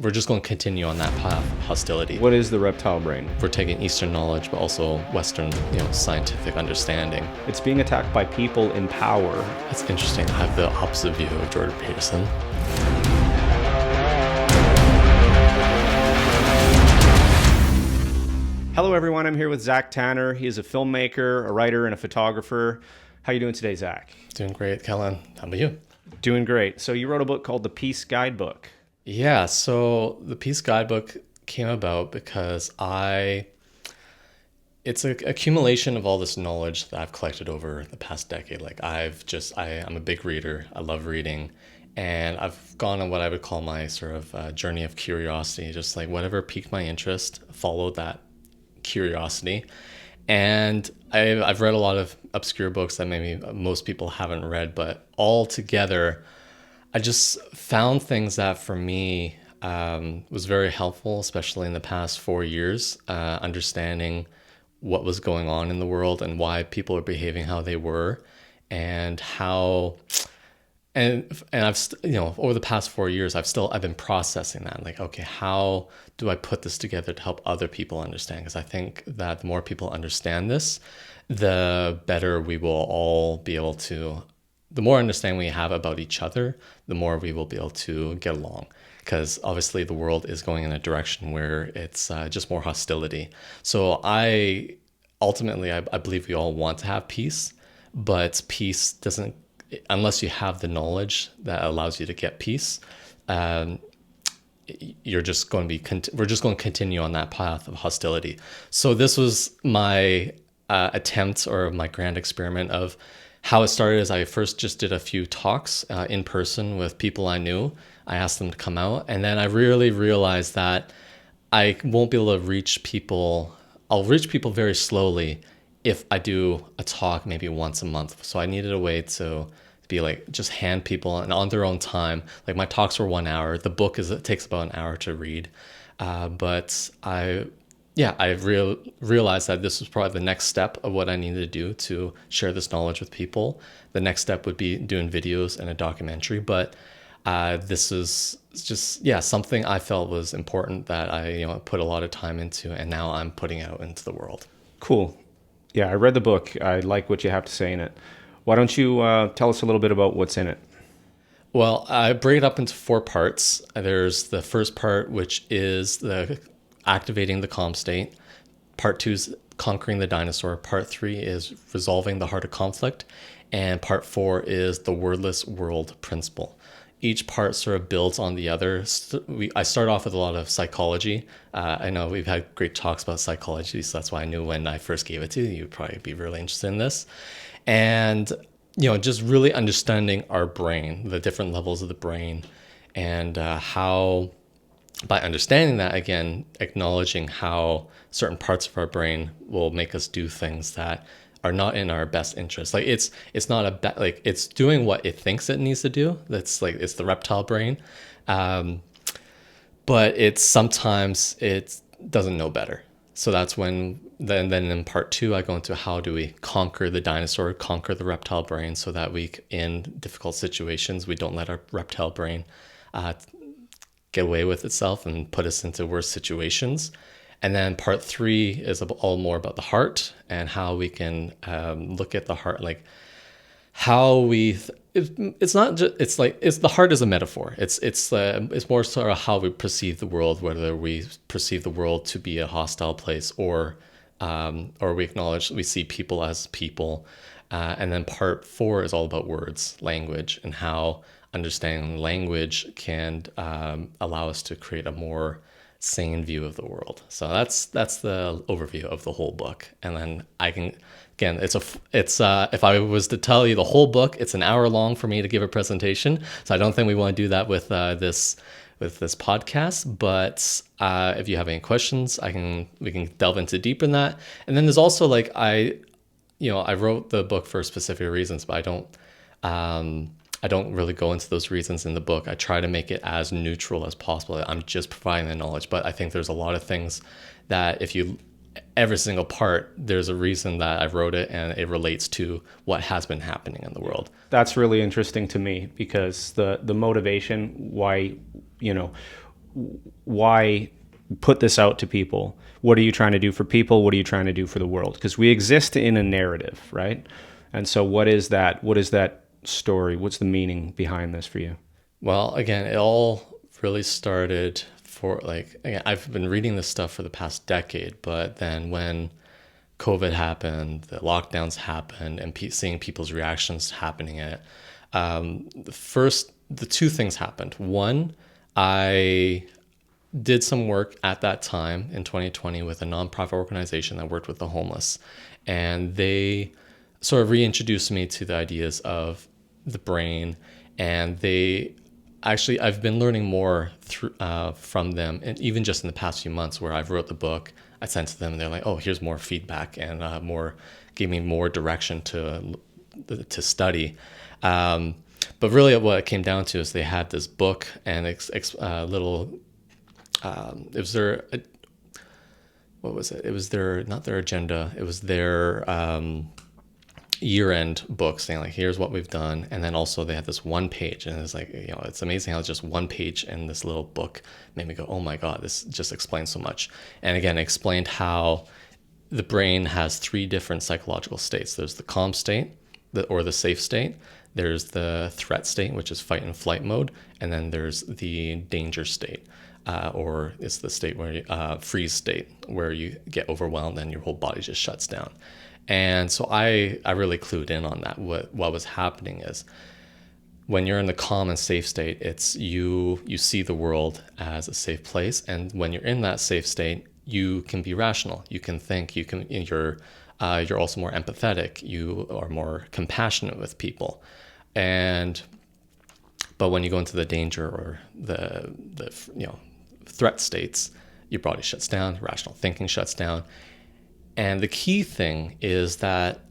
we're just going to continue on that path of hostility. What is the reptile brain? We're taking Eastern knowledge, but also Western, scientific understanding. It's being attacked by people in power. It's interesting. I have the opposite view of Jordan Peterson. Hello, everyone. I'm here with Zach Tannar. He is a filmmaker, a writer, and a photographer. How you doing today, Zach? Doing great, Kellan. How about you? Doing great. So you wrote a book called The Peace Guidebook. Yeah, so the Peace Guidebook came about because it's an accumulation of all this knowledge that I've collected over the past decade. Like I'm a big reader. I love reading. And I've gone on what I would call my sort of journey of curiosity, just like whatever piqued my interest, followed that curiosity. And I've read a lot of obscure books that maybe most people haven't read, but all together, I just found things that for me was very helpful, especially in the past 4 years, understanding what was going on in the world and why people are behaving how they were, and how, and I've over the past 4 years, I've been processing that. Like, okay, how do I put this together to help other people understand? Because I think that the more people understand this, the better we will all be able to. The more understanding we have about each other, the more we will be able to get along. Because obviously the world is going in a direction where it's just more hostility. So I believe we all want to have peace, but peace doesn't, unless you have the knowledge that allows you to get peace, we're just going to continue on that path of hostility. So this was my attempt, or my grand experiment of how it started. Is I first just did a few talks in person with people I knew. I asked them to come out, and then I really realized that I won't be able to reach people. I'll reach people very slowly if I do a talk maybe once a month. So I needed a way to be like, just hand people, and on their own time. Like, my talks were 1 hour. The book it takes about an hour to read. But I realized that this was probably the next step of what I needed to do to share this knowledge with people. The next step would be doing videos and a documentary. But this is just, something I felt was important that I put a lot of time into, and now I'm putting out into the world. Cool. Yeah, I read the book. I like what you have to say in it. Why don't you tell us a little bit about what's in it? Well, I break it up into 4 parts. There's the first part, which is the activating the calm state. Part 2 is conquering the dinosaur. Part 3 is resolving the heart of conflict. And part 4 is the wordless world principle. Each part sort of builds on the other. I start off with a lot of psychology. I know we've had great talks about psychology, so that's why I knew when I first gave it to you, you'd probably be really interested in this. And, just really understanding our brain, the different levels of the brain, and how, by understanding that, again, acknowledging how certain parts of our brain will make us do things that are not in our best interest. Like, it's not it's doing what it thinks it needs to do. It's the reptile brain. But sometimes it doesn't know better. So that's when, then in part 2, I go into how do we conquer the dinosaur, conquer the reptile brain, so that in difficult situations, we don't let our reptile brain get away with itself and put us into worse situations. And then part 3 is all more about the heart, and how we can look at the heart, like how it's not just, the heart is a metaphor. It's more sort of how we perceive the world, whether we perceive the world to be a hostile place, or we see people as people. And then part 4 is all about words, language, and how understanding language can allow us to create a more sane view of the world. So that's the overview of the whole book. And then I can, again, if I was to tell you the whole book, it's an hour long for me to give a presentation. So I don't think we want to do that with this podcast. But if you have any questions, we can delve into deeper in that. And then there's also I wrote the book for specific reasons, but I don't really go into those reasons in the book. I try to make it as neutral as possible. I'm just providing the knowledge, but I think there's a lot of things that every single part, there's a reason that I wrote it, and it relates to what has been happening in the world. That's really interesting to me, because the motivation why why put this out to people? What are you trying to do for people? What are you trying to do for the world? Because we exist in a narrative, right? And so what is that? What is that story? What's the meaning behind this for you? Well, again, it all really started for like, again, I've been reading this stuff for the past decade, but then when COVID happened, the lockdowns happened, and seeing people's reactions happening in it, the two things happened. One, I did some work at that time in 2020 with a nonprofit organization that worked with the homeless. And they sort of reintroduced me to the ideas of the brain. And I've been learning more from them. And even just in the past few months where I've wrote the book, I sent to them and they're like, oh, here's more feedback and gave me more direction to study. But really what it came down to is they had this book and little, it was their, what was it? It was their, not their agenda. It was their year-end book saying like, here's what we've done. And then also they had this one page, and it's like, it's amazing how just one page in this little book made me go, oh my God, this just explains so much. And again, it explained how the brain has three different psychological states. There's the calm state, or the safe state. There's the threat state, which is fight and flight mode. And then there's the danger state. Or it's the state where freeze state, where you get overwhelmed and your whole body just shuts down. And so I really clued in on that. What was happening is when you're in the calm and safe state, it's you see the world as a safe place. And when you're in that safe state, you can be rational. You can think. You're also more empathetic. You are more compassionate with people. But when you go into the danger or the threat states, your body shuts down, rational thinking shuts down. And the key thing is that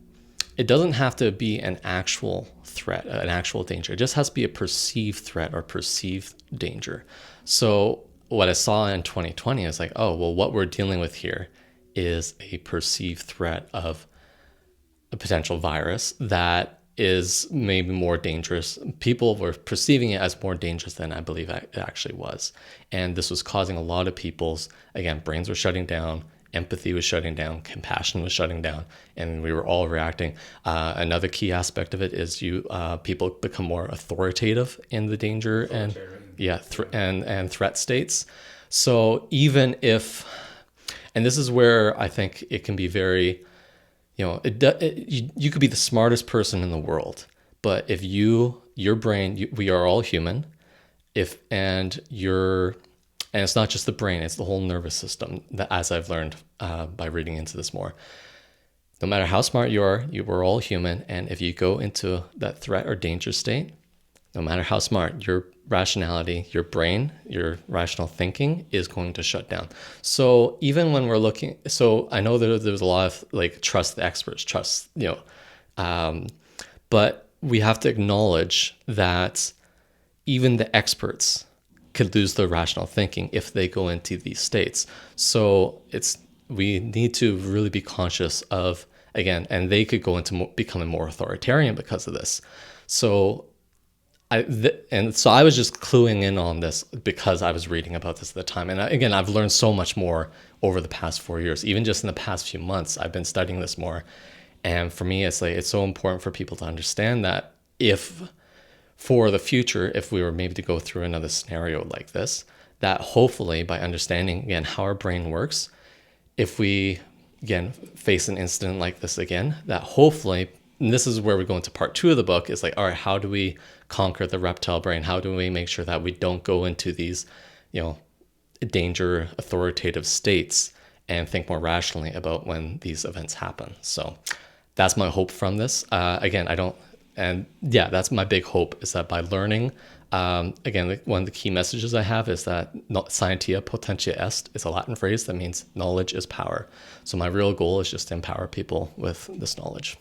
it doesn't have to be an actual threat, an actual danger. It just has to be a perceived threat or perceived danger. So what I saw in 2020 is like, oh, well, what we're dealing with here is a perceived threat of a potential virus that is maybe more dangerous. People were perceiving it as more dangerous than I believe it actually was. And this was causing a lot of people's, again, brains were shutting down, empathy was shutting down, compassion was shutting down, and we were all reacting. Another key aspect of it is people become more authoritative in the danger and threat states. So even if, and this is where I think it can be very, you could be the smartest person in the world, but if your brain, we are all human, and it's not just the brain, it's the whole nervous system, that, as I've learned by reading into this more. No matter how smart you are, we're all human, and if you go into that threat or danger state, no matter how smart, your rationality, your brain, your rational thinking is going to shut down. So even when we're looking, so I know there's a lot of like, trust the experts, but we have to acknowledge that even the experts could lose their rational thinking if they go into these states. So we need to really be conscious of, again, and they could go into becoming more authoritarian because of this. So I was just cluing in on this because I was reading about this at the time. And again, I've learned so much more over the past 4 years. Even just in the past few months, I've been studying this more. And for me, it's so important for people to understand that for the future, if we were maybe to go through another scenario like this, that hopefully by understanding, again, how our brain works, if we, again, face an incident like this again, that hopefully, and this is where we go into part 2 of the book, is like, all right, how do we conquer the reptile brain? How do we make sure that we don't go into these, danger, authoritative states and think more rationally about when these events happen? So that's my hope from this. That's my big hope, is that by learning, again, one of the key messages I have is that scientia potentia est is a Latin phrase that means knowledge is power. So my real goal is just to empower people with this knowledge.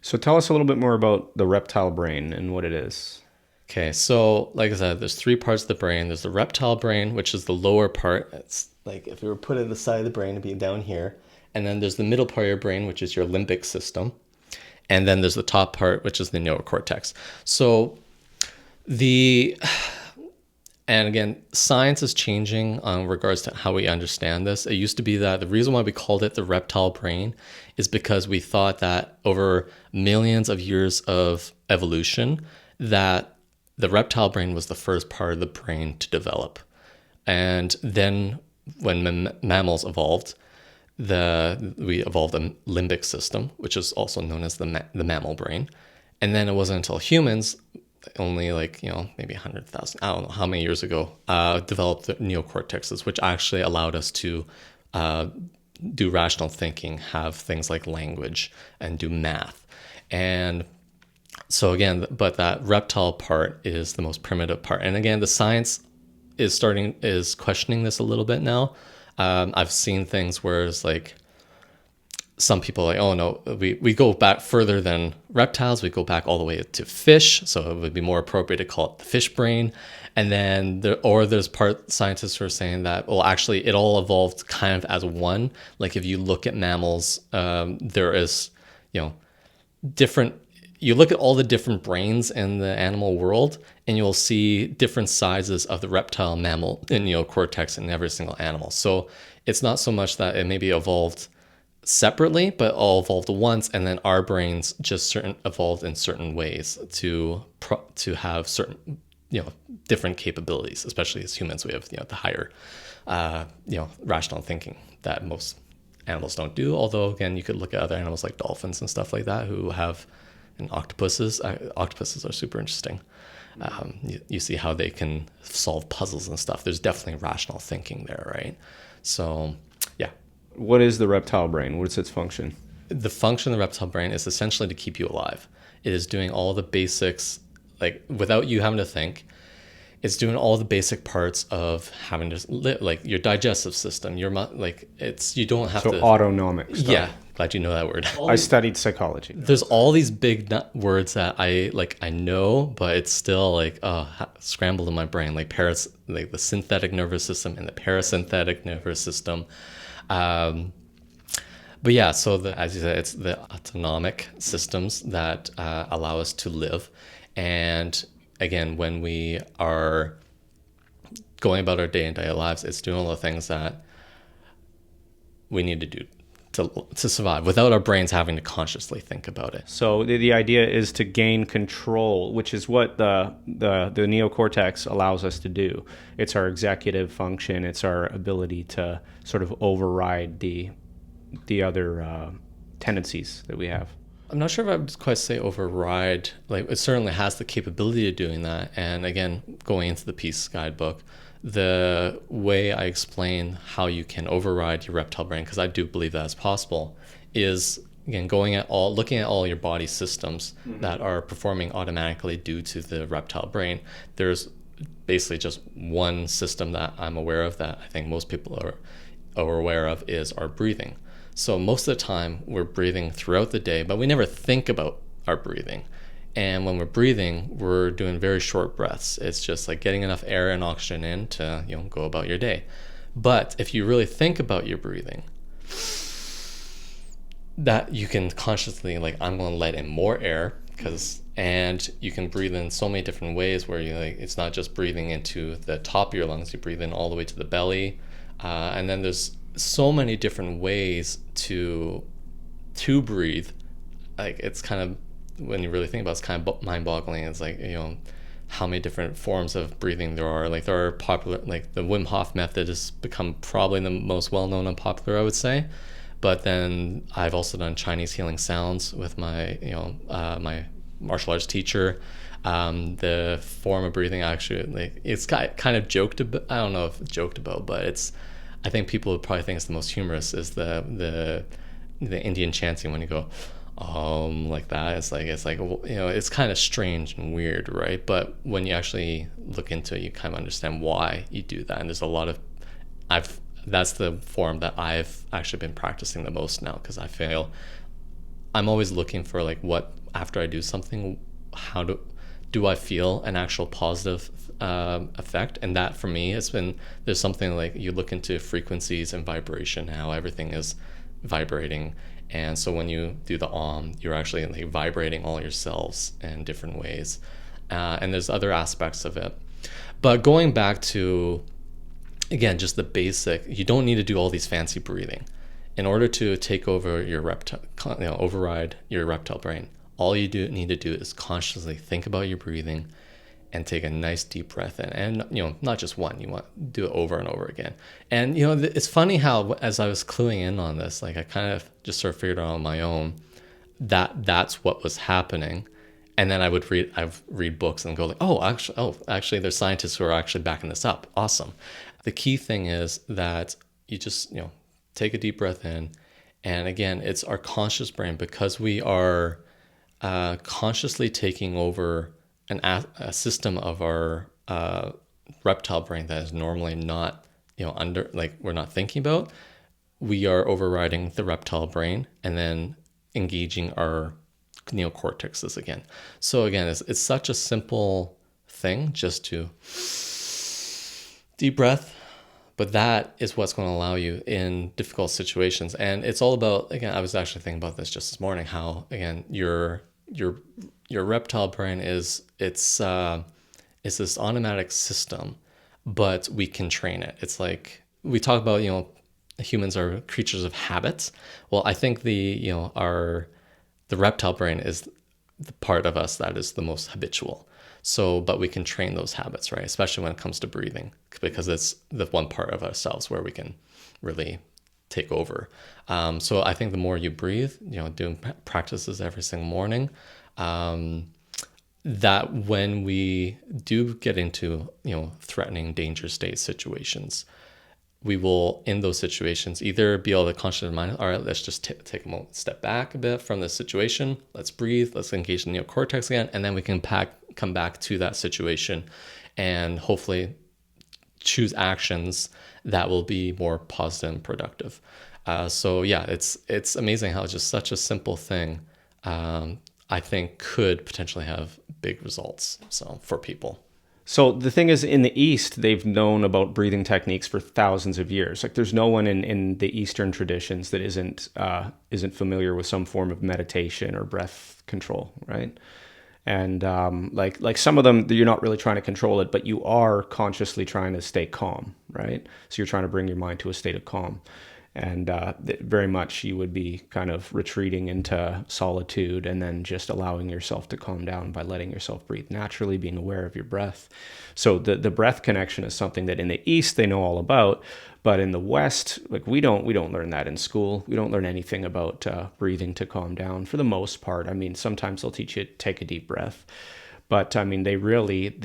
So tell us a little bit more about the reptile brain and what it is. Okay, so like I said, there's 3 parts of the brain. There's the reptile brain, which is the lower part. It's like if you were put it at the side of the brain, it'd be down here. And then there's the middle part of your brain, which is your limbic system. And then there's the top part, which is the neocortex. So And again, science is changing in regards to how we understand this. It used to be that the reason why we called it the reptile brain is because we thought that over millions of years of evolution, that the reptile brain was the first part of the brain to develop. And then when mammals evolved, we evolved a limbic system, which is also known as the mammal brain. And then it wasn't until humans, only like, maybe 100,000, I don't know how many years ago, developed the neocortexes, which actually allowed us to do rational thinking, have things like language, and do math. And so again, but that reptile part is the most primitive part. And again, the science is questioning this a little bit now. I've seen things where it's like some people are like, oh no, we go back further than reptiles. We go back all the way to fish. So it would be more appropriate to call it the fish brain. And then there's scientists who are saying that, well, actually it all evolved kind of as one. Like if you look at mammals, there is, different, you look at all the different brains in the animal world, and you'll see different sizes of the reptile, mammal, and neocortex in every single animal. So it's not so much that it maybe evolved separately, but all evolved once, and then our brains just evolved in certain ways to have certain different capabilities. Especially as humans, we have the higher rational thinking that most animals don't do. Although again, you could look at other animals like dolphins and stuff like that who have, and octopuses. Octopuses are super interesting. You see how they can solve puzzles and stuff. There's definitely rational thinking there, right? So, yeah. What is the reptile brain? What's its function? The function of the reptile brain is essentially to keep you alive. It is doing all the basics, like without you having to think. It's doing all the basic parts of having to live, like your digestive system. You don't have to. So autonomic stuff. Yeah, glad you know that word. I studied psychology. There's all these big words that I know, but it's still scrambled in my brain, like the synthetic nervous system and the parasympathetic nervous system. But yeah, so as you said, it's the autonomic systems that allow us to live. And again, when we are going about our day-to-day lives, it's doing all the things that we need to do to survive without our brains having to consciously think about it. So the idea is to gain control, which is what the neocortex allows us to do. It's our executive function. It's our ability to sort of override the other tendencies that we have. I'm not sure if I would quite say override. Like, it certainly has the capability of doing that. And again, going into the Peace Guidebook, the way I explain how you can override your reptile brain, because I do believe that is possible, is again looking at all your body systems that are performing automatically due to the reptile brain. There's basically just one system that I'm aware of that I think most people are aware of, is our breathing. So most of the time we're breathing throughout the day, but we never think about our breathing. And when we're breathing, we're doing very short breaths. It's just like getting enough air and oxygen in to go about your day. But if you really think about your breathing, that you can consciously, like, I'm going to let in more air, and you can breathe in so many different ways where it's not just breathing into the top of your lungs, you breathe in all the way to the belly, and then there's so many different ways to breathe. Like, it's kind of, when you really think about it, it's kind of mind-boggling. It's like, how many different forms of breathing there are. Like, there are popular, like the Wim Hof method has become probably the most well-known and popular, I would say. But then I've also done Chinese healing sounds with my, my martial arts teacher. The form of breathing, actually, like, it's kind of joked about. I don't know if it's joked about, but I think people would probably think it's the most humorous, is the Indian chanting when you go like that. It's like it's kind of strange and weird, right? But when you actually look into it, you kind of understand why you do that. And there's a lot of that's the form that I've actually been practicing the most now, because I feel I'm always looking for, like, what, after I do something, how do I feel an actual positive effect. And that for me has been, there's something like, you look into frequencies and vibration, how everything is vibrating. And so when you do the Om, you're actually like vibrating all your cells in different ways. And there's other aspects of it. But going back to, again, just the basic, you don't need to do all these fancy breathing. In order to take over your reptile, override your reptile brain, all you need to do is consciously think about your breathing and take a nice deep breath in. And, not just one, you want to do it over and over again. And, it's funny how, as I was cluing in on this, like I kind of just sort of figured out on my own that that's what was happening. And then I've read books and go like, actually, there's scientists who are actually backing this up. Awesome. The key thing is that you just, take a deep breath in. And again, it's our conscious brain, because we are consciously taking over a system of our reptile brain that is normally not, we're not thinking about. We are overriding the reptile brain and then engaging our neocortexes again. So again, it's such a simple thing, just to deep breath, but that is what's going to allow you in difficult situations. And it's all about, again, I was actually thinking about this just this morning, how, again, your reptile brain is this automatic system, but we can train it. It's like we talk about, humans are creatures of habits. Well, I think the reptile brain is the part of us that is the most habitual. So, but we can train those habits, right? Especially when it comes to breathing, because it's the one part of ourselves where we can really take over. So I think the more you breathe, doing practices every single morning, that when we do get into, threatening, dangerous state situations, we will, in those situations, either be able to consciously remind, all right, let's just take a moment, step back a bit from this situation. Let's breathe. Let's engage the neocortex again. And then we can come back to that situation and hopefully choose actions that will be more positive and productive. So yeah, it's amazing how just such a simple thing, I think, could potentially have big results for people. So the thing is, in the East, they've known about breathing techniques for thousands of years. Like, there's no one in the Eastern traditions that isn't familiar with some form of meditation or breath control, right? And like some of them, you're not really trying to control it, but you are consciously trying to stay calm, right? So you're trying to bring your mind to a state of calm. And very much you would be kind of retreating into solitude and then just allowing yourself to calm down by letting yourself breathe naturally, being aware of your breath. So the breath connection is something that in the East they know all about, but in the West, like we don't learn that in school. We don't learn anything about breathing to calm down for the most part. I mean, sometimes they'll teach you to take a deep breath. But I mean, they made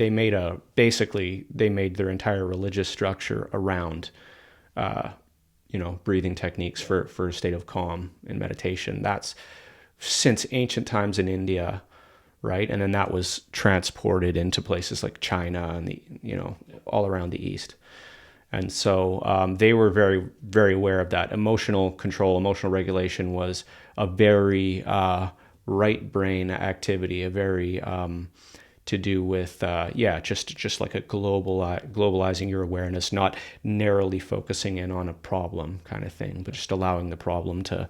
their entire religious structure around breathing techniques for a state of calm and meditation. That's since ancient times in India, right? And then that was transported into places like China and all around the East. And so they were very, very aware of that. Emotional control, emotional regulation was a very right brain activity, a very to do with just like a globalizing your awareness, not narrowly focusing in on a problem kind of thing, but just allowing the problem to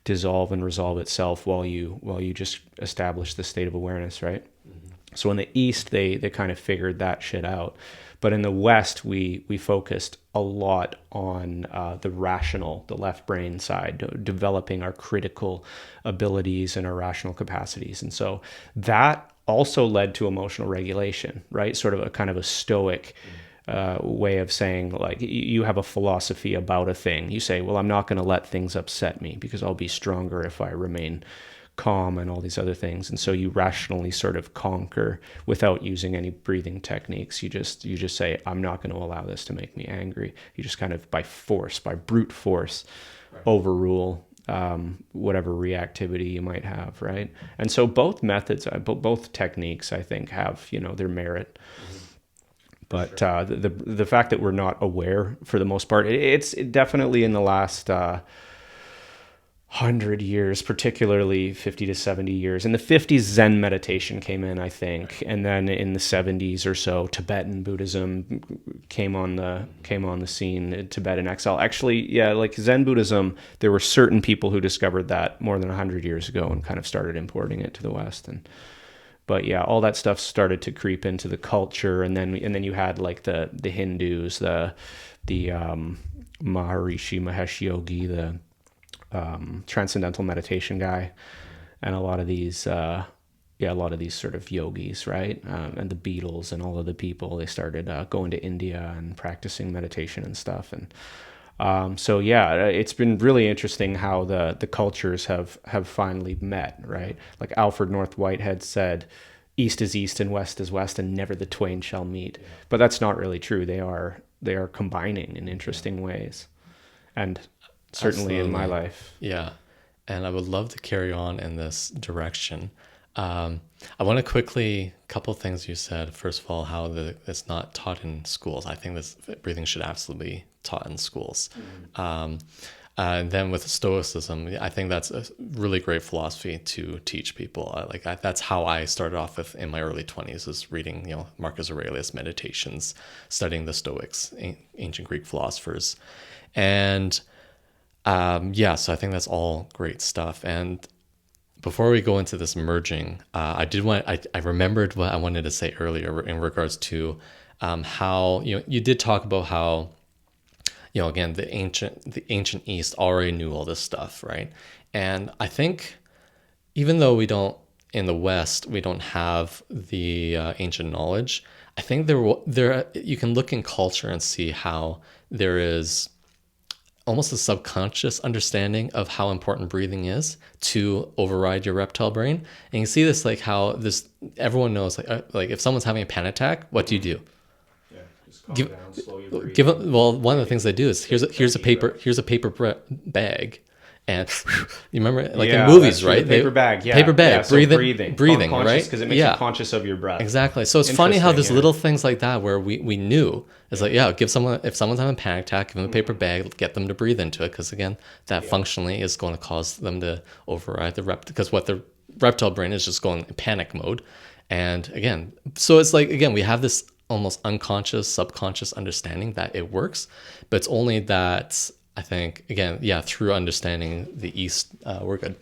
dissolve and resolve itself while you just establish the state of awareness, right? Mm-hmm. So in the East, they kind of figured that shit out. But in the West, we focused a lot on the rational, the left brain side, developing our critical abilities and our rational capacities. And so that also led to emotional regulation, right? Sort of a kind of a stoic way of saying, like, you have a philosophy about a thing. You say, well, I'm not going to let things upset me because I'll be stronger if I remain calm and all these other things. And so you rationally sort of conquer without using any breathing techniques. You just say, I'm not going to allow this to make me angry. You just kind of by brute force, right, overrule whatever reactivity you might have, right? And so both methods, both techniques, I think, have their merit. Mm-hmm. But sure. The fact that we're not aware for the most part, it's definitely in the last 100 years, particularly 50 to 70 years. In the 50s, Zen meditation came in, I think, and then in the 70s or so, Tibetan Buddhism came on the scene. Tibet in exile. Actually, yeah, like Zen Buddhism, there were certain people who discovered that more than 100 years ago and kind of started importing it to the West. But yeah, all that stuff started to creep into the culture, and then you had like the Hindus, the Maharishi Mahesh Yogi, the transcendental meditation guy, and a lot of these sort of yogis, right? And the Beatles and all of the people, they started going to India and practicing meditation and stuff. And so yeah, it's been really interesting how the cultures have finally met, right? Like Alfred North Whitehead said, "East is east and west is west, and never the twain shall meet." Yeah. But that's not really true. They are combining in interesting ways, and certainly in my life. Yeah, and I would love to carry on in this direction. I want to quickly, couple things you said. First of all, how it's not taught in schools. I think this breathing should absolutely be taught in schools. And then with Stoicism, I think that's a really great philosophy to teach people. That's how I started off with in my early 20s, is reading, Marcus Aurelius Meditations, studying the Stoics, ancient Greek philosophers. And so I think that's all great stuff. And before we go into this merging, I remembered what I wanted to say earlier in regards to how you did talk about how again the ancient East already knew all this stuff, right? And I think even though we don't in the West we don't have the ancient knowledge, I think there you can look in culture and see how there is almost a subconscious understanding of how important breathing is to override your reptile brain. And you see this, like how this, everyone knows, like if someone's having a panic attack, what do? Yeah, just calm down, slow your breathing. Give them, well, one of the things they do is here's a paper bag. And you remember, like in movies, right? Paper bag, yeah. Paper bag, so breathing, right? Because it makes you conscious of your breath. Exactly. So it's funny how there's little things like that where we knew. It's like, if someone's having a panic attack, give them a paper bag, get them to breathe into it, because again, that functionally is going to cause them to override because what the reptile brain is just going in panic mode. And again, so it's like, again, we have this almost unconscious, subconscious understanding that it works, but it's only that, I think, again, through understanding the East, we're good.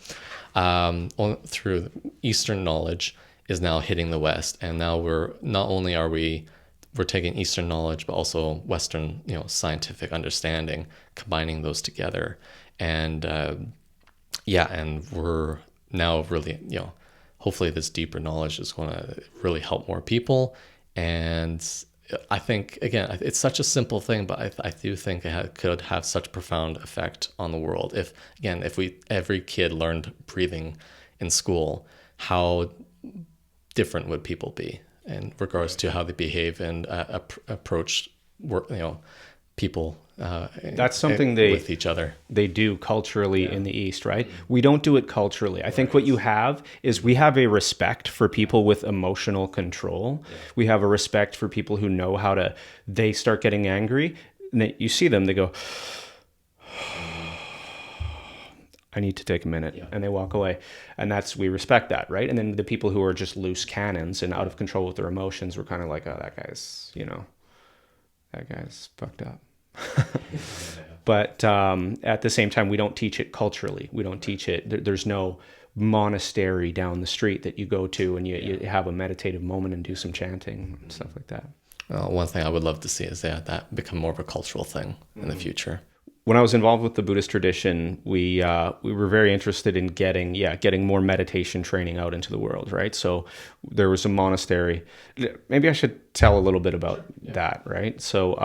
Through Eastern knowledge is now hitting the West, and now we're taking Eastern knowledge, but also Western, scientific understanding, combining those together, and and we're now really, hopefully this deeper knowledge is going to really help more people. And I think, again, it's such a simple thing, but I do think it could have such profound effect on the world. If every kid learned breathing in school, how different would people be in regards to how they behave and approach work, people. That's something with each other. They do culturally in the East, right? We don't do it culturally. I think what you have is we have a respect for people with emotional control. Yeah. We have a respect for people who know how to. They start getting angry, and you see them. They go, I need to take a minute, and they walk away, and we respect that, right? And then the people who are just loose cannons and out of control with their emotions, we're kind of like, oh, that guy's fucked up. But at the same time, we don't teach it culturally. We don't teach it. There's no monastery down the street that you go to and you have a meditative moment and do some chanting and stuff like that. Well, one thing I would love to see is that become more of a cultural thing in the future. When I was involved with the Buddhist tradition, we were very interested in getting more meditation training out into the world, right? So there was a monastery. Maybe I should tell a little bit about that, right? So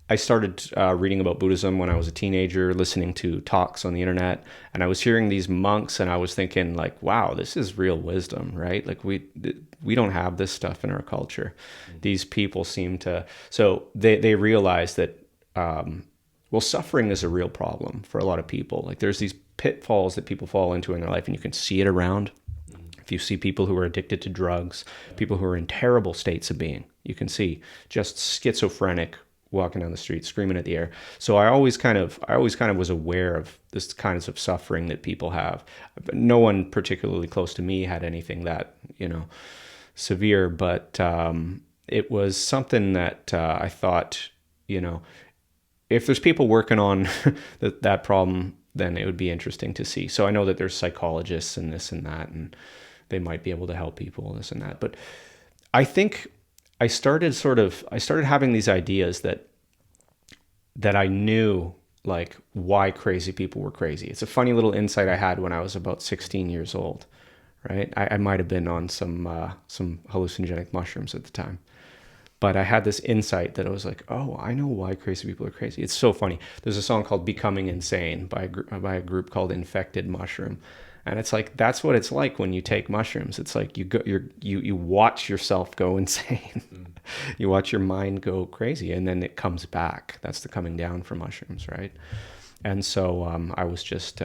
I started reading about Buddhism when I was a teenager, listening to talks on the internet, and I was hearing these monks, and I was thinking, like, wow, this is real wisdom, right? Like we don't have this stuff in our culture. Mm-hmm. These people seem to, so they realized that. Suffering is a real problem for a lot of people. Like there's these pitfalls that people fall into in their life, and you can see it around. If you see people who are addicted to drugs, people who are in terrible states of being, you can see just schizophrenic walking down the street, screaming at the air. So I always kind of was aware of this kinds of suffering that people have. But no one particularly close to me had anything that, severe, but it was something that I thought, if there's people working on that problem, then it would be interesting to see. So I know that there's psychologists and this and that, and they might be able to help people, this and that. But I think I started having these ideas that I knew like why crazy people were crazy. It's a funny little insight I had when I was about 16 years old, right? I might have been on some hallucinogenic mushrooms at the time. But I had this insight that I was like, oh, I know why crazy people are crazy. It's so funny. There's a song called Becoming Insane by a group called Infected Mushroom. And it's like, that's what it's like when you take mushrooms. It's like you watch yourself go insane. You watch your mind go crazy, and then it comes back. That's the coming down for mushrooms, right? And so I was just,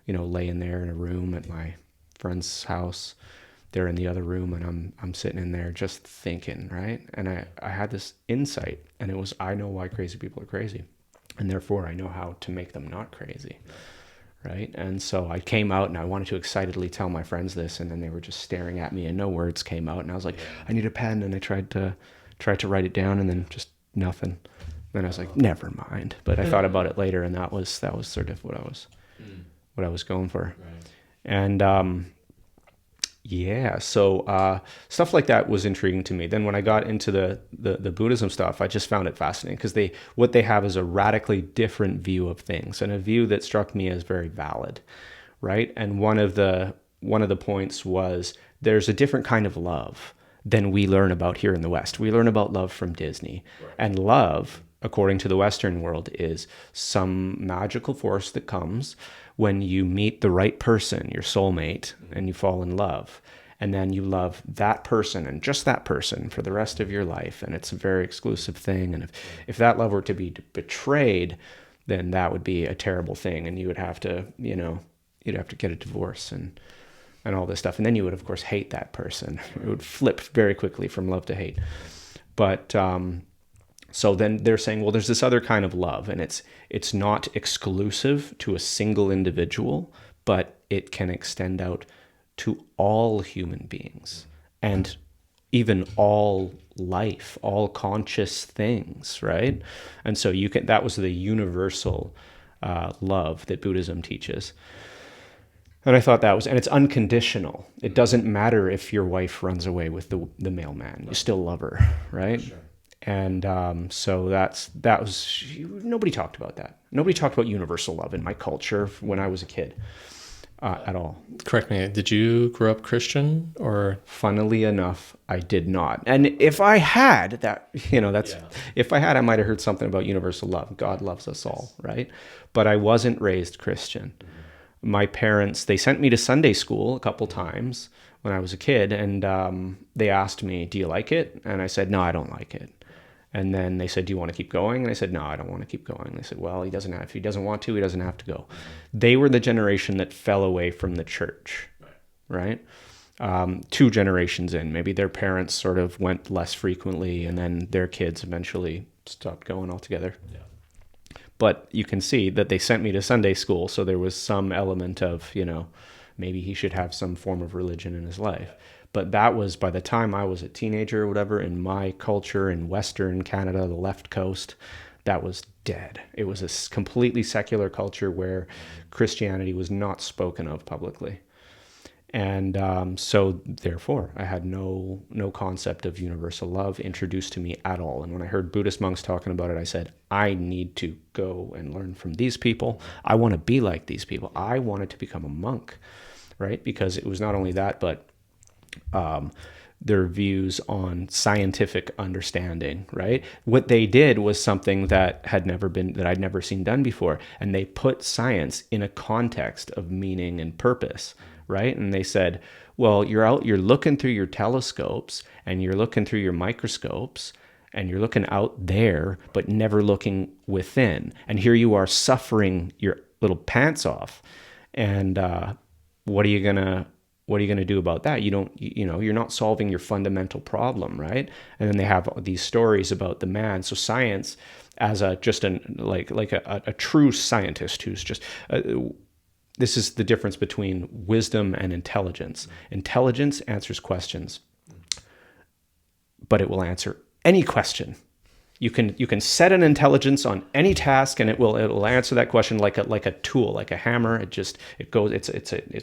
laying there in a room at my friend's house. They're in the other room, and I'm sitting in there just thinking, right? And I had this insight, and it was, I know why crazy people are crazy, and therefore I know how to make them not crazy, right? And so I came out, and I wanted to excitedly tell my friends this, and then they were just staring at me, and no words came out, and I was like, I need a pen, and I tried to write it down, and then just nothing. Then I was like, never mind. But I thought about it later, and that was sort of what I was going for, Right. and so stuff like that was intriguing to me. Then when I got into the Buddhism stuff, I just found it fascinating because what they have is a radically different view of things, and a view that struck me as very valid, right? And one of the points was there's a different kind of love than we learn about here in the West. We learn about love from Disney, right. And love, according to the Western world, is some magical force that comes when you meet the right person, your soulmate, and you fall in love. And then you love that person and just that person for the rest of your life. And it's a very exclusive thing. And if that love were to be betrayed, then that would be a terrible thing. And you would have to, you'd have to get a divorce and all this stuff. And then you would, of course, hate that person. It would flip very quickly from love to hate. But so then they're saying, well, there's this other kind of love, and it's not exclusive to a single individual, but it can extend out to all human beings and even all life, all conscious things, right? And so that was the universal love that Buddhism teaches. And I thought and it's unconditional. It doesn't matter if your wife runs away with the mailman. You still love her, right? Sure. And so that was, nobody talked about that. Nobody talked about universal love in my culture when I was a kid at all. Correct me. Did you grow up Christian or? Funnily enough, I did not. And if I had if I had, I might have heard something about universal love. God loves us all, right? But I wasn't raised Christian. Mm-hmm. My parents, they sent me to Sunday school a couple times when I was a kid, and they asked me, do you like it? And I said, no, I don't like it. And then they said, do you want to keep going? And I said, no, I don't want to keep going. They said, well, if he doesn't want to, he doesn't have to go. They were the generation that fell away from the church, right? 2 generations in, maybe their parents sort of went less frequently, and then their kids eventually stopped going altogether. Yeah. But you can see that they sent me to Sunday school, so there was some element of, maybe he should have some form of religion in his life. But that was by the time I was a teenager or whatever, in my culture in Western Canada, the left coast, that was dead. It was a completely secular culture where Christianity was not spoken of publicly. And so therefore, I had no concept of universal love introduced to me at all. And when I heard Buddhist monks talking about it, I said, I need to go and learn from these people. I want to be like these people. I wanted to become a monk, right? Because it was not only that, but their views on scientific understanding, right? What they did was something that I'd never seen done before. And they put science in a context of meaning and purpose, right? And they said, well, you're looking through your telescopes and you're looking through your microscopes and you're looking out there, but never looking within. And here you are suffering your little pants off. And what are you gonna do about that? You're not solving your fundamental problem, right? And then they have these stories about the man. So science, as a true scientist who's just this is the difference between wisdom and intelligence. Intelligence answers questions, but it will answer any question. You can set an intelligence on any task, and it'll answer that question like a tool, like a hammer. It's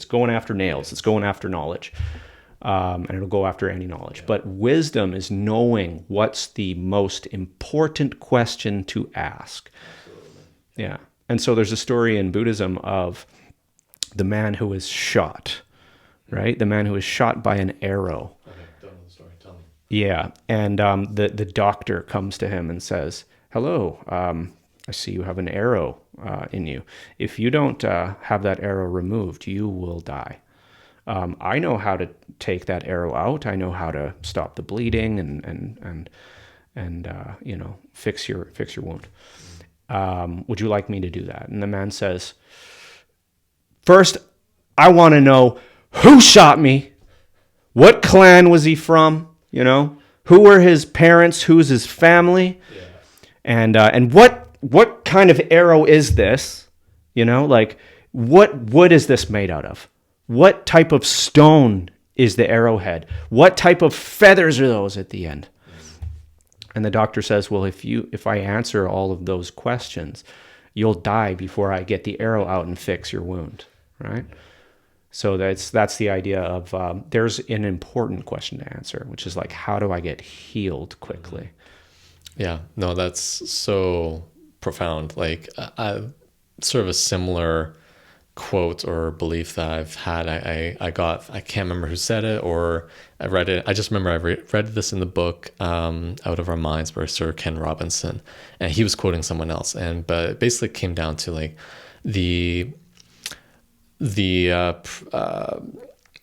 going after nails. It's going after knowledge, and it'll go after any knowledge. But wisdom is knowing what's the most important question to ask. Yeah. And so there's a story in Buddhism of the man who was shot, right? The man who was shot by an arrow. Okay, don't know the story. Tell me. Yeah. And the doctor comes to him and says, "Hello, I see you have an arrow in you. If you don't have that arrow removed, you will die. I know how to take that arrow out. I know how to stop the bleeding and fix your wound. Would you like me to do that?" And the man says, "First, I want to know who shot me. What clan was he from? Who were his parents? Who's his family? Yeah. And what kind of arrow is this? Like what wood is this made out of? What type of stone is the arrowhead? What type of feathers are those at the end?" And the doctor says, "Well, if I answer all of those questions, you'll die before I get the arrow out and fix your wound." Right? So that's the idea of there's an important question to answer, which is like, how do I get healed quickly? Yeah, no, that's so profound. Like, sort of a similar quote or belief that I've had. I can't remember who said it, or I read it. I just remember I read this in the book Out of Our Minds by Sir Ken Robinson, and he was quoting someone else. But it basically came down to like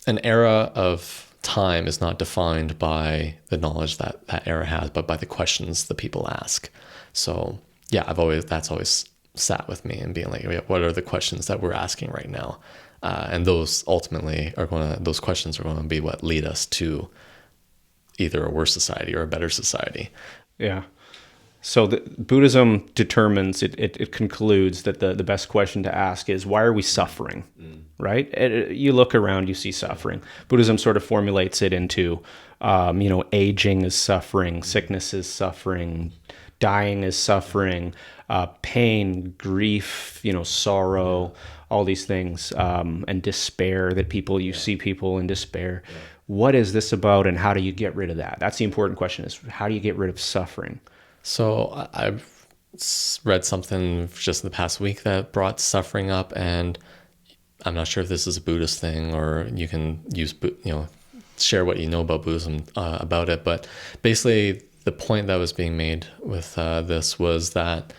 an era of time is not defined by the knowledge that that era has, but by the questions the people ask. So yeah, that's always sat with me and being like, what are the questions that we're asking right now? And those ultimately those questions are going to be what lead us to either a worse society or a better society. Yeah. So Buddhism determines, it concludes that the best question to ask is, why are we suffering? Right? You look around, you see suffering. Buddhism sort of formulates it into, aging is suffering, sickness is suffering, dying is suffering, pain, grief, sorrow, all these things, and despair that you see people in despair. Yeah. What is this about, and how do you get rid of that? That's the important question, is how do you get rid of suffering? So I've read something just in the past week that brought suffering up, and I'm not sure if this is a Buddhist thing, or you can share what you know about Buddhism about it. But basically, the point that was being made with this was that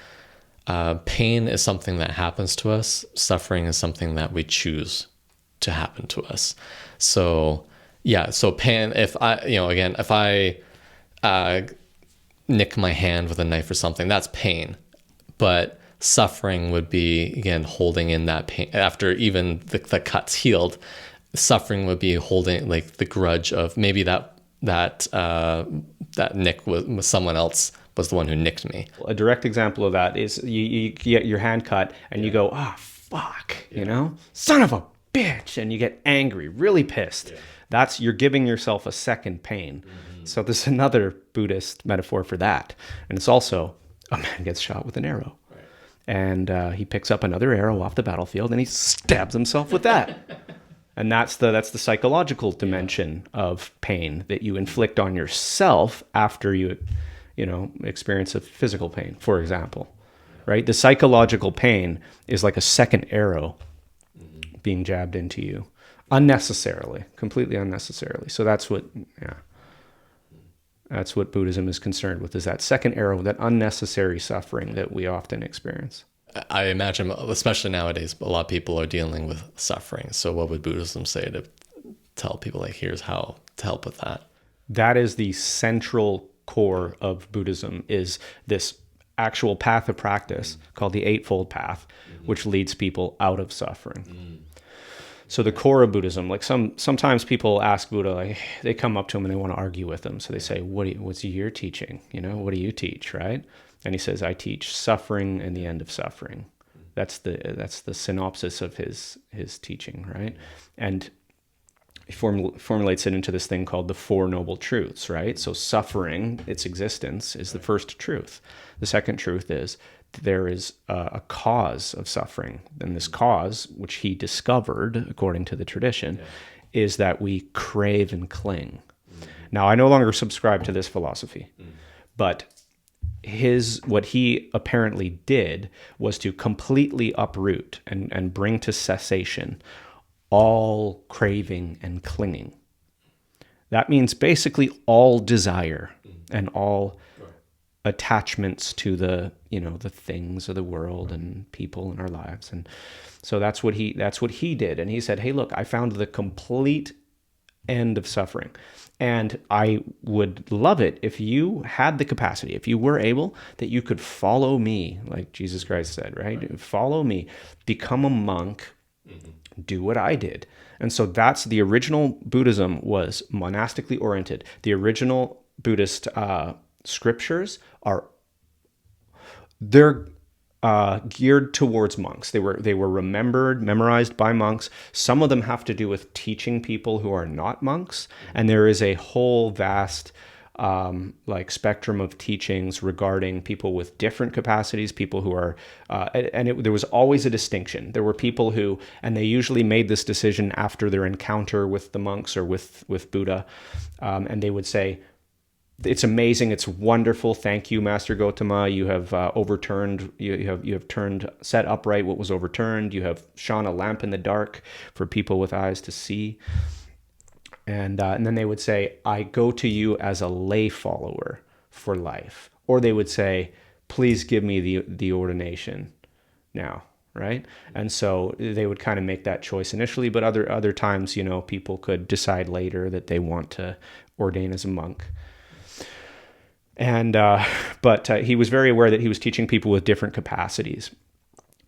pain is something that happens to us. Suffering is something that we choose to happen to us. So yeah, so pain. If I nick my hand with a knife or something, that's pain. But suffering would be, again, holding in that pain after even the cut's healed. Suffering would be holding like the grudge of maybe that nick was someone else was the one who nicked me. A direct example of that is you get your hand cut and you go, fuck, son of a bitch, and you get angry, really pissed. Yeah. You're giving yourself a second pain. Mm-hmm. So there's another Buddhist metaphor for that. And it's also, a man gets shot with an arrow. Right. And he picks up another arrow off the battlefield and he stabs himself with that. And that's the psychological dimension of pain that you inflict on yourself after you experience a physical pain, for example. Right? The psychological pain is like a second arrow being jabbed into you unnecessarily, completely unnecessarily. So that's what Buddhism is concerned with, is that second arrow, that unnecessary suffering that we often experience. I imagine, especially nowadays, a lot of people are dealing with suffering. So what would Buddhism say to tell people, like, here's how to help with that? That is the central core of Buddhism, is this actual path of practice called the Eightfold Path, which leads people out of suffering. So the core of Buddhism, like sometimes people ask Buddha, like, they come up to him and they want to argue with him. So they say, what's your teaching? What do you teach, right? And he says, I teach suffering and the end of suffering. That's the synopsis of his teaching, right? And he formulates it into this thing called the Four Noble Truths, right? So suffering, its existence, is the first truth. The second truth is there is a cause of suffering. And this cause, which he discovered, according to the tradition, is that we crave and cling. Now, I no longer subscribe to this philosophy, but what he apparently did was to completely uproot and bring to cessation all craving and clinging. That means basically all desire and all attachments to the things of the world and people in our lives. And so that's what he did. And he said, hey, look, I found the complete end of suffering. And I would love it if you had the capacity, if you were able, that you could follow me, like Jesus Christ said, right? Follow me, become a monk, do what I did. And so that's the original Buddhism was monastically oriented. The original Buddhist scriptures they're geared towards monks. They were memorized by monks. Some of them have to do with teaching people who are not monks, and there is a whole vast spectrum of teachings regarding people with different capacities, people who are, there was always a distinction. There were people who, and they usually made this decision after their encounter with the monks or with Buddha, and they would say, it's amazing. It's wonderful. Thank you, Master Gotama. You have overturned. You have set upright what was overturned. You have shone a lamp in the dark for people with eyes to see. And then they would say, "I go to you as a lay follower for life." Or they would say, "Please give me the ordination now." Right? And so they would kind of make that choice initially, but other times, people could decide later that they want to ordain as a monk. And but he was very aware that he was teaching people with different capacities,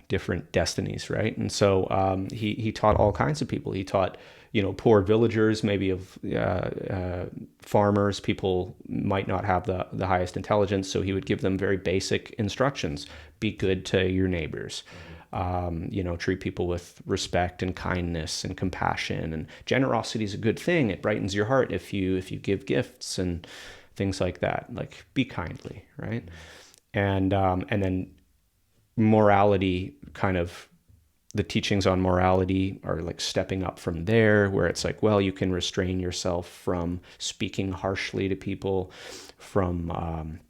different destinies, right? And so he taught all kinds of people. He taught poor villagers, maybe of farmers. People might not have the highest intelligence, so he would give them very basic instructions: be good to your neighbors. Treat people with respect and kindness and compassion, and generosity is a good thing. It brightens your heart if you give gifts and things like that. Like, be kindly, right? And then morality, kind of the teachings on morality are like stepping up from there, where it's like, well, you can restrain yourself from speaking harshly to people, from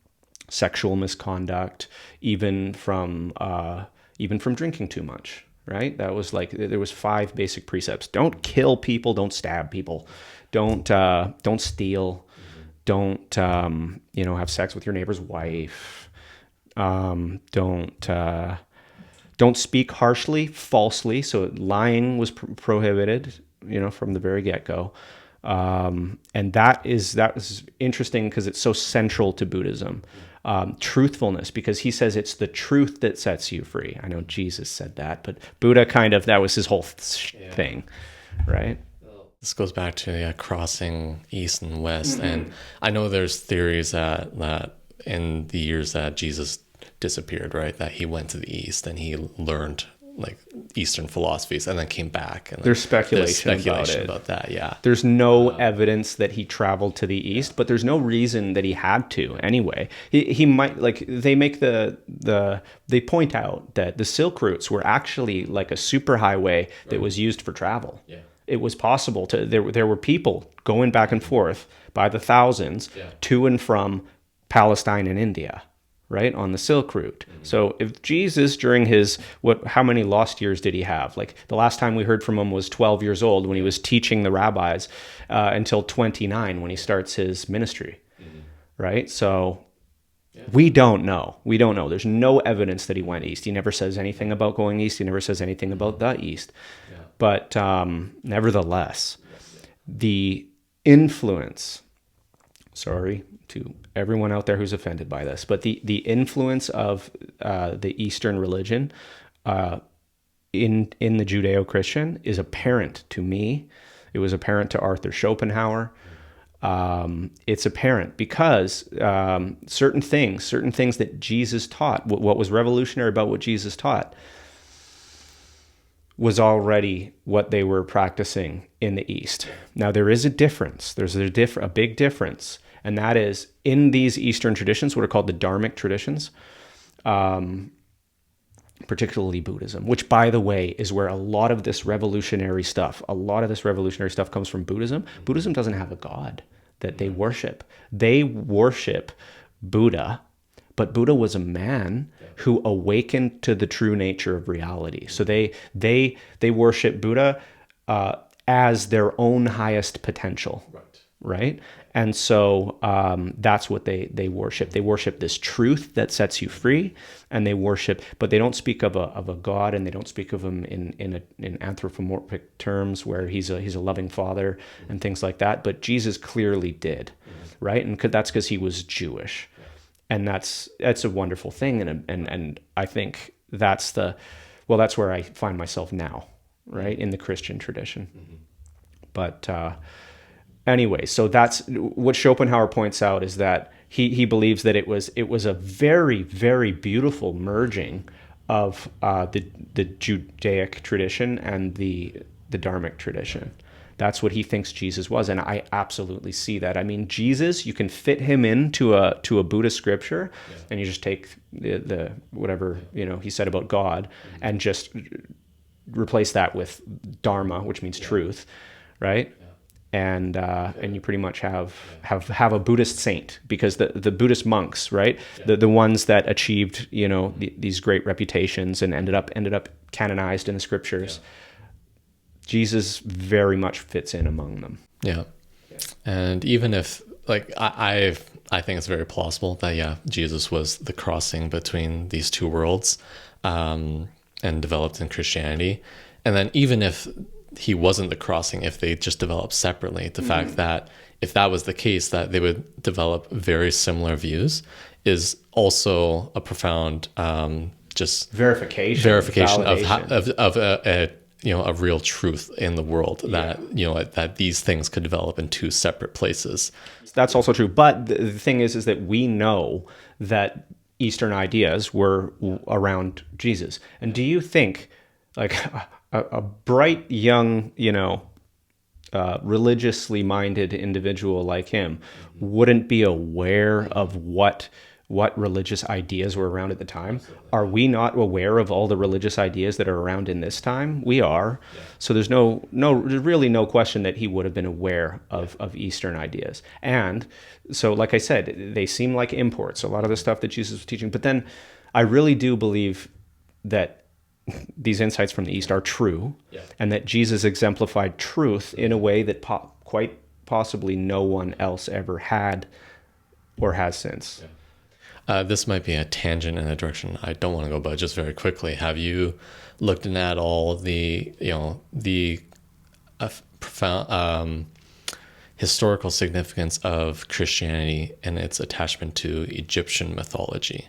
sexual misconduct, even from drinking too much, right? That was like, there was 5 basic precepts. Don't kill people, don't stab people, don't steal, don't have sex with your neighbor's wife, don't speak harshly, falsely. So lying was prohibited, from the very get-go. And that was interesting because it's so central to Buddhism. Truthfulness, because he says it's the truth that sets you free. I know Jesus said that, but Buddha that was his whole thing, right? This goes back to crossing east and west, and I know there's theories that in the years that Jesus disappeared, right, that he went to the east and he learned like Eastern philosophies and then came back. And there's speculation about that. Yeah, there's no evidence that he traveled to the east, but there's no reason that he had to anyway. He might, like, they make they point out that the Silk routes were actually like a superhighway that was used for travel. Yeah. It was possible there were people going back and forth by the thousands to and from Palestine and India, right, on the Silk Route. Mm-hmm. So if Jesus, during his, how many lost years did he have? Like, the last time we heard from him was 12 years old when he was teaching the rabbis, until 29 when he starts his ministry, right? So we don't know. There's no evidence that he went east. He never says anything about going east. He never says anything about the east. Yeah. But nevertheless, the influence, sorry to everyone out there who's offended by this, but the influence of the Eastern religion in the Judeo-Christian is apparent to me. It was apparent to Arthur Schopenhauer. It's apparent because certain things that Jesus taught, what was revolutionary about what Jesus taught, was already what they were practicing in the East. Now, there is a difference. There's a big difference. And that is in these Eastern traditions, what are called the Dharmic traditions, particularly Buddhism, which, by the way, is where a lot of this revolutionary stuff comes from Buddhism. Buddhism doesn't have a god that they worship. They worship Buddha, but Buddha was a man who awakened to the true nature of reality. So they worship Buddha as their own highest potential, right? And so that's what they worship. They worship this truth that sets you free, and they worship, but they don't speak of a god, and they don't speak of him in anthropomorphic terms where he's a loving father and things like that. But Jesus clearly did, right? And that's because he was Jewish. And that's a wonderful thing, and I think that's where I find myself now, right, in the Christian tradition. But anyway, so that's what Schopenhauer points out, is that he believes that it was a very, very beautiful merging of the Judaic tradition and the Dharmic tradition. That's what he thinks Jesus was, and I absolutely see that. I mean, Jesus, you can fit him into a Buddhist scripture, and you just take the whatever he said about God, and just replace that with Dharma, which means truth, right? And you pretty much have a Buddhist saint, because the Buddhist monks, right, the ones that achieved these great reputations and ended up canonized in the scriptures. Jesus very much fits in among them. Yeah. And even if, like, I think it's very plausible that, Jesus was the crossing between these two worlds, and developed in Christianity. And then even if he wasn't the crossing, if they just developed separately, the fact that if that was the case, that they would develop very similar views is also a profound just verification of a real truth in the world, that that these things could develop in two separate places. That's also true. But the thing is that we know that Eastern ideas were around Jesus. And do you think, like, a bright young, religiously minded individual like him wouldn't be aware of what religious ideas were around at the time? Are we not aware of all the religious ideas that are around in this time? We are. Yeah. So there's really no question that he would have been aware of Eastern ideas. And so, like I said, they seem like imports, a lot of the stuff that Jesus was teaching. But then I really do believe that these insights from the East are true, and that Jesus exemplified truth in a way that quite possibly no one else ever had or has since. Yeah. This might be a tangent in a direction I don't want to go, but just very quickly, have you looked at all the profound historical significance of Christianity and its attachment to Egyptian mythology?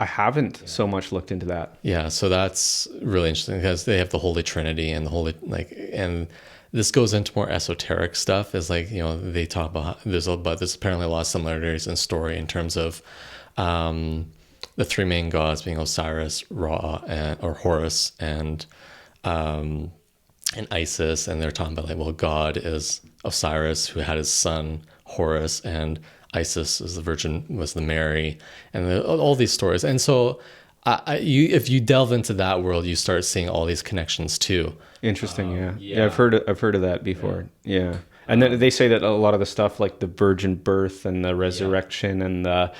I haven't so much looked into that. Yeah, so that's really interesting, because they have the Holy Trinity and and this goes into more esoteric stuff. Is they talk about there's apparently a lot of similarities in story in terms of the three main gods being Osiris, Ra, or Horus, and Isis, and they're talking about God is Osiris, who had his son Horus, and Isis is was the Mary, and all these stories. And so if you delve into that world, you start seeing all these connections too. Interesting. Yeah, I've heard of that before. Yeah. And then they say that a lot of the stuff, like the virgin birth and the resurrection and the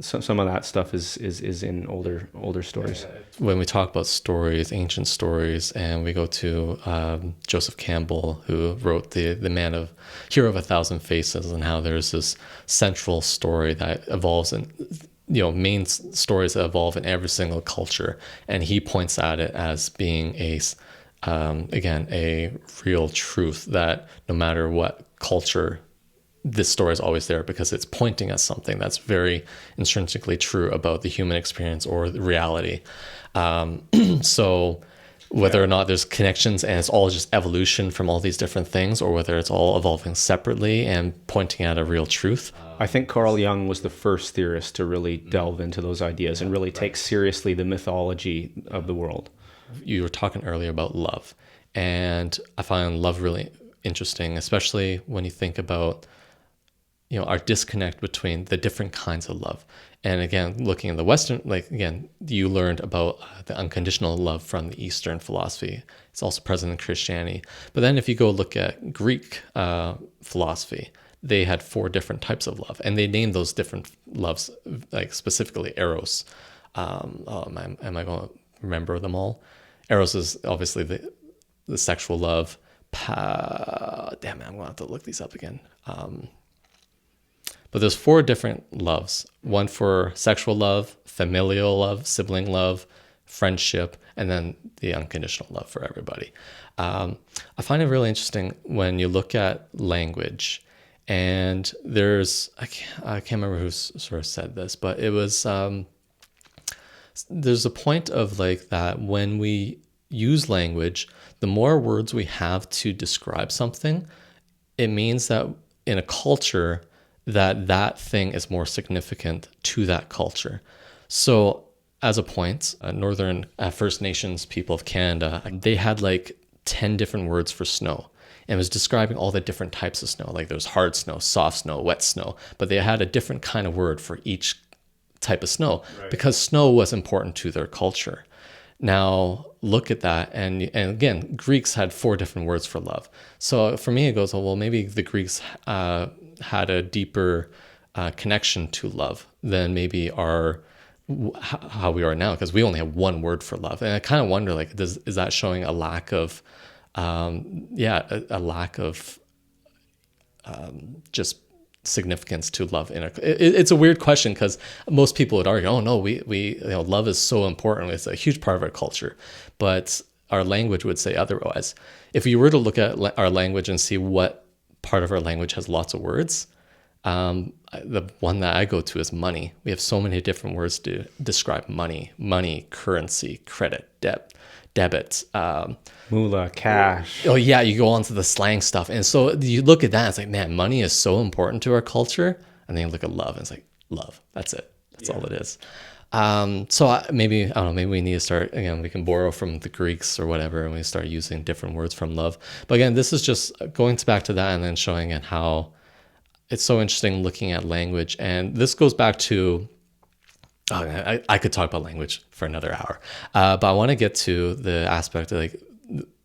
some of that stuff is in older stories. When we talk about stories, ancient stories, and we go to Joseph Campbell, who wrote the Hero of a Thousand Faces, and how there's this central story that evolves in main stories that evolve in every single culture, and he points at it as being a real truth, that no matter what culture, this story is always there, because it's pointing at something that's very intrinsically true about the human experience or the reality. So whether or not there's connections and it's all just evolution from all these different things, or whether it's all evolving separately and pointing at a real truth. I think Carl Jung was the first theorist to really delve into those ideas and really take seriously the mythology of the world. You were talking earlier about love, and I find love really interesting, especially when you think about our disconnect between the different kinds of love. And again, looking at the Western, like again, you learned about the unconditional love from the Eastern philosophy. It's also present in Christianity. But then if you go look at Greek philosophy, they had 4 different types of love, and they named those different loves, like specifically Eros. Am I going to remember them all? Eros is obviously the sexual love. Damn it, I'm going to have to look these up again. But there's 4 different loves. One for sexual love, familial love, sibling love, friendship, and then the unconditional love for everybody. I find it really interesting when you look at language, and I can't remember who sort of said this, but it was, there's a point of like that when we use language, the more words we have to describe something, it means that in a culture, that thing is more significant to that culture. So as a point, Northern First Nations people of Canada, they had like 10 different words for snow. And it was describing all the different types of snow. Like there's hard snow, soft snow, wet snow. But they had a different kind of word for each type of snow, right, because snow was important to their culture. Now look at that, and again, Greeks had 4 different words for love. So for me, it goes, well, maybe the Greeks had a deeper connection to love than maybe how we are now, because we only have 1 word for love. And I kind of wonder, like, is that showing a lack of, a lack of just significance to love it's a weird question, because most people would argue, oh no, we love is so important, it's a huge part of our culture, but our language would say otherwise. If you were to look at our language and see what part of our language has lots of words, the one that I go to is money. We have so many different words to describe money, currency, credit, debit, moolah, cash. Oh yeah, you go on to the slang stuff. And so you look at that, it's like, man, money is so important to our culture. And then you look at love, and it's like, love, that's it. That's all it is. So maybe, I don't know, maybe we need to start, again, we can borrow from the Greeks or whatever, and we start using different words from love. But again, this is just going back to that and then showing it how it's so interesting looking at language. And this goes back to, I could talk about language for another hour, but I want to get to the aspect of like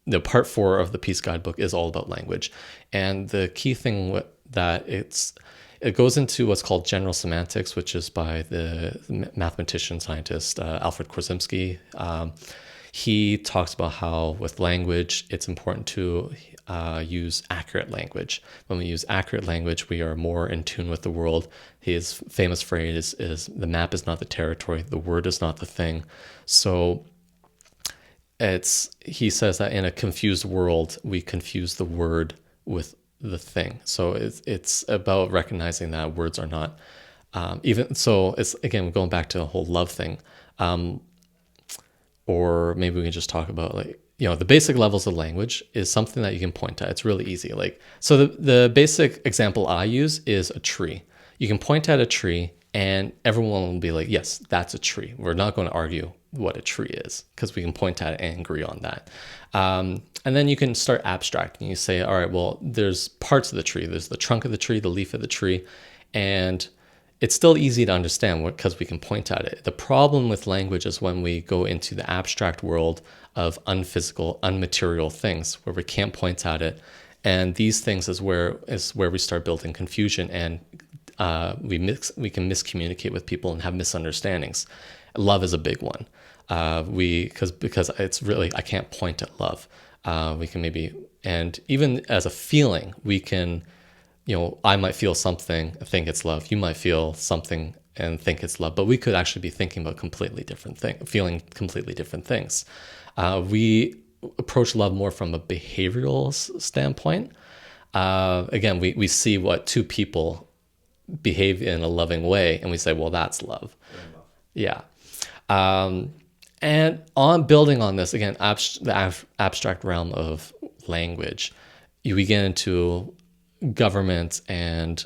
the part 4 of the Peace Guidebook is all about language. And the key thing that it goes into what's called general semantics, which is by the mathematician, scientist, Alfred Korzybski. He talks about how with language, it's important to use accurate language. When we use accurate language, we are more in tune with the world. His famous phrase is the map is not the territory, the word is not the thing. So he says that in a confused world, we confuse the word with the thing. So it's about recognizing that words are not, even, so it's, again, going back to the whole love thing. Or maybe we can just talk about like, the basic levels of language is something that you can point at. It's really easy. Like, so the basic example I use is a tree. You can point at a tree and everyone will be like, yes, that's a tree. We're not going to argue what a tree is because we can point at it and agree on that. And then you can start abstracting. You say, all right, well, there's parts of the tree. There's the trunk of the tree, the leaf of the tree, and it's still easy to understand because we can point at it. The problem with language is when we go into the abstract world of unphysical, unmaterial things where we can't point at it. And these things is where we start building confusion, and we can miscommunicate with people and have misunderstandings. Love is a big one. Because it's really, I can't point at love. We can maybe, and even as a feeling, we can, I might feel something, think it's love. You might feel something and think it's love, but we could actually be thinking about completely different things, feeling completely different things. We approach love more from a behavioral standpoint. Again, we see what two people behave in a loving way, and we say, well, that's love. Yeah. And on building on this again, abstract realm of language, we get into government and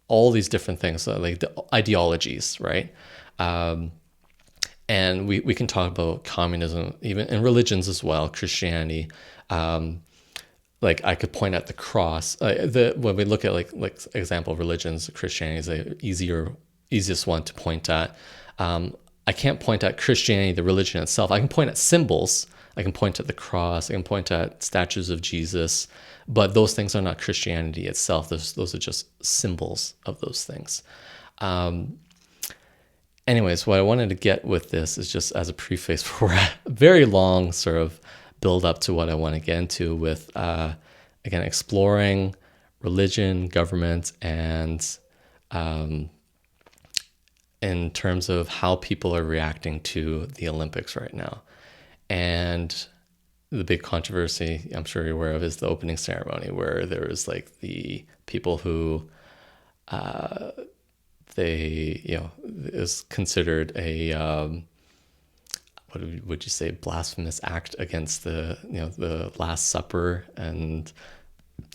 all these different things, like the ideologies, right? And we can talk about communism, even in religions as well, Christianity. Like I could point at the cross. When we look at like example religions, Christianity is the easiest one to point at. I can't point at Christianity, the religion itself. I can point at symbols. I can point at the cross. I can point at statues of Jesus, but those things are not Christianity itself. Those are just symbols of those things. Anyways, what I wanted to get with this is just as a preface for a very long sort of build up to what I want to get into with, again, exploring religion, government, and in terms of how people are reacting to the Olympics right now. And the big controversy I'm sure you're aware of is the opening ceremony, where there was like the people who is considered a what would you say, blasphemous act against the Last Supper, and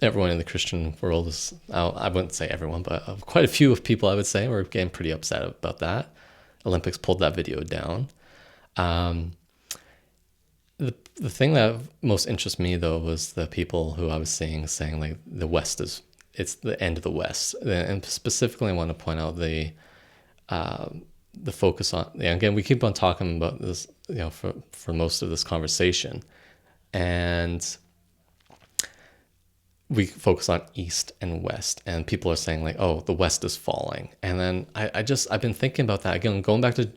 everyone in the Christian world is, I wouldn't say everyone, but quite a few of people I would say were getting pretty upset about that. Olympics pulled that video down. The thing that most interests me though was the people who I was saying like it's the end of the West, and specifically I want to point out the focus on, again, we keep on talking about this, for most of this conversation, and we focus on East and West, and people are saying like, oh, the West is falling. And then I've been thinking about that again, going back to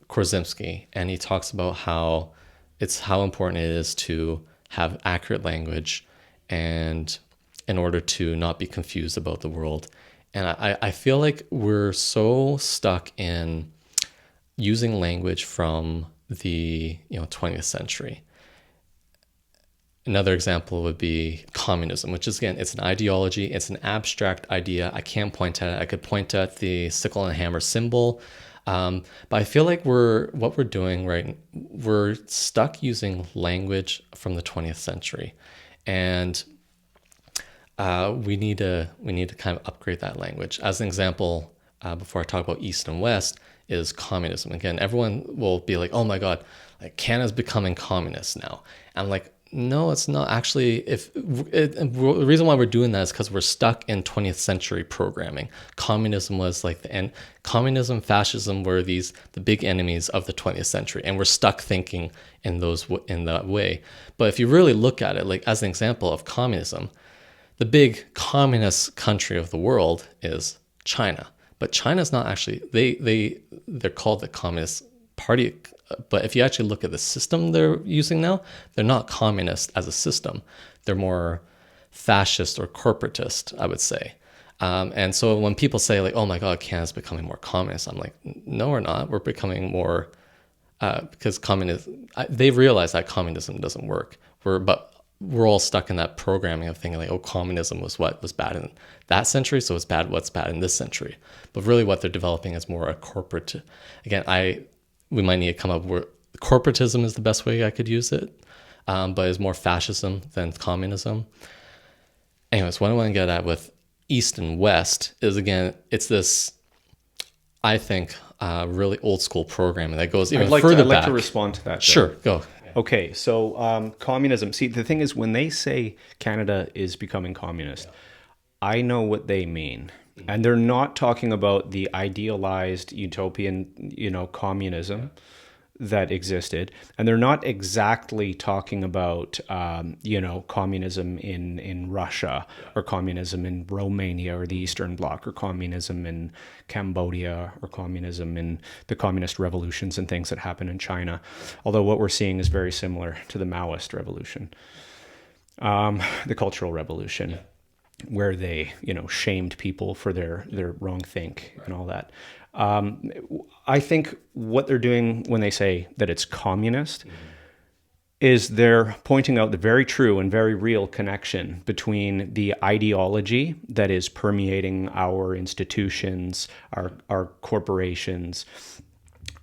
Korzymski, and he talks about how important it is to have accurate language and in order to not be confused about the world. And I feel like we're so stuck in using language from the 20th century. Another example would be communism, which is, again, it's an ideology, it's an abstract idea. I can't point at it. I could point at the sickle and hammer symbol, but I feel like we're doing right. We're stuck using language from the 20th century, and we need to kind of upgrade that language. As an example, before I talk about East and West, is communism. Again, everyone will be like, "Oh my God, like Canada's becoming communist now," and I'm like, no, it's not actually. The reason why we're doing that is because we're stuck in 20th century programming. Communism was like the end. Communism, fascism were the big enemies of the 20th century, and we're stuck thinking in that way. But if you really look at it, like as an example of communism, the big communist country of the world is China. But China's not actually, they're called the Communist Party, but if you actually look at the system they're using now, they're not communist as a system. They're more fascist or corporatist, I would say. And so when people say like, oh my God, Canada's becoming more communist, I'm like, no, we're not. We're becoming more, because they've realized that communism doesn't work. But we're all stuck in that programming of thinking like, oh, communism was what was bad in that century, so it's bad what's bad in this century. But really what they're developing is more a corporate, again, we might need to come up with corporatism is the best way I could use it, but it's more fascism than communism. Anyways, what I want to get at with East and West is, again, it's this, I think, really old school programming that goes even further back. I'd like to respond to that. Sure, go. Okay, so communism. See, the thing is, when they say Canada is becoming communist, I know what they mean. And they're not talking about the idealized utopian, communism that existed. And they're not exactly talking about, communism in Russia, or communism in Romania or the Eastern Bloc, or communism in Cambodia, or communism in the communist revolutions and things that happen in China. Although what we're seeing is very similar to the Maoist revolution, the Cultural Revolution, where they, shamed people for their wrong think and all that. I think what they're doing when they say that it's communist is they're pointing out the very true and very real connection between the ideology that is permeating our institutions, our corporations,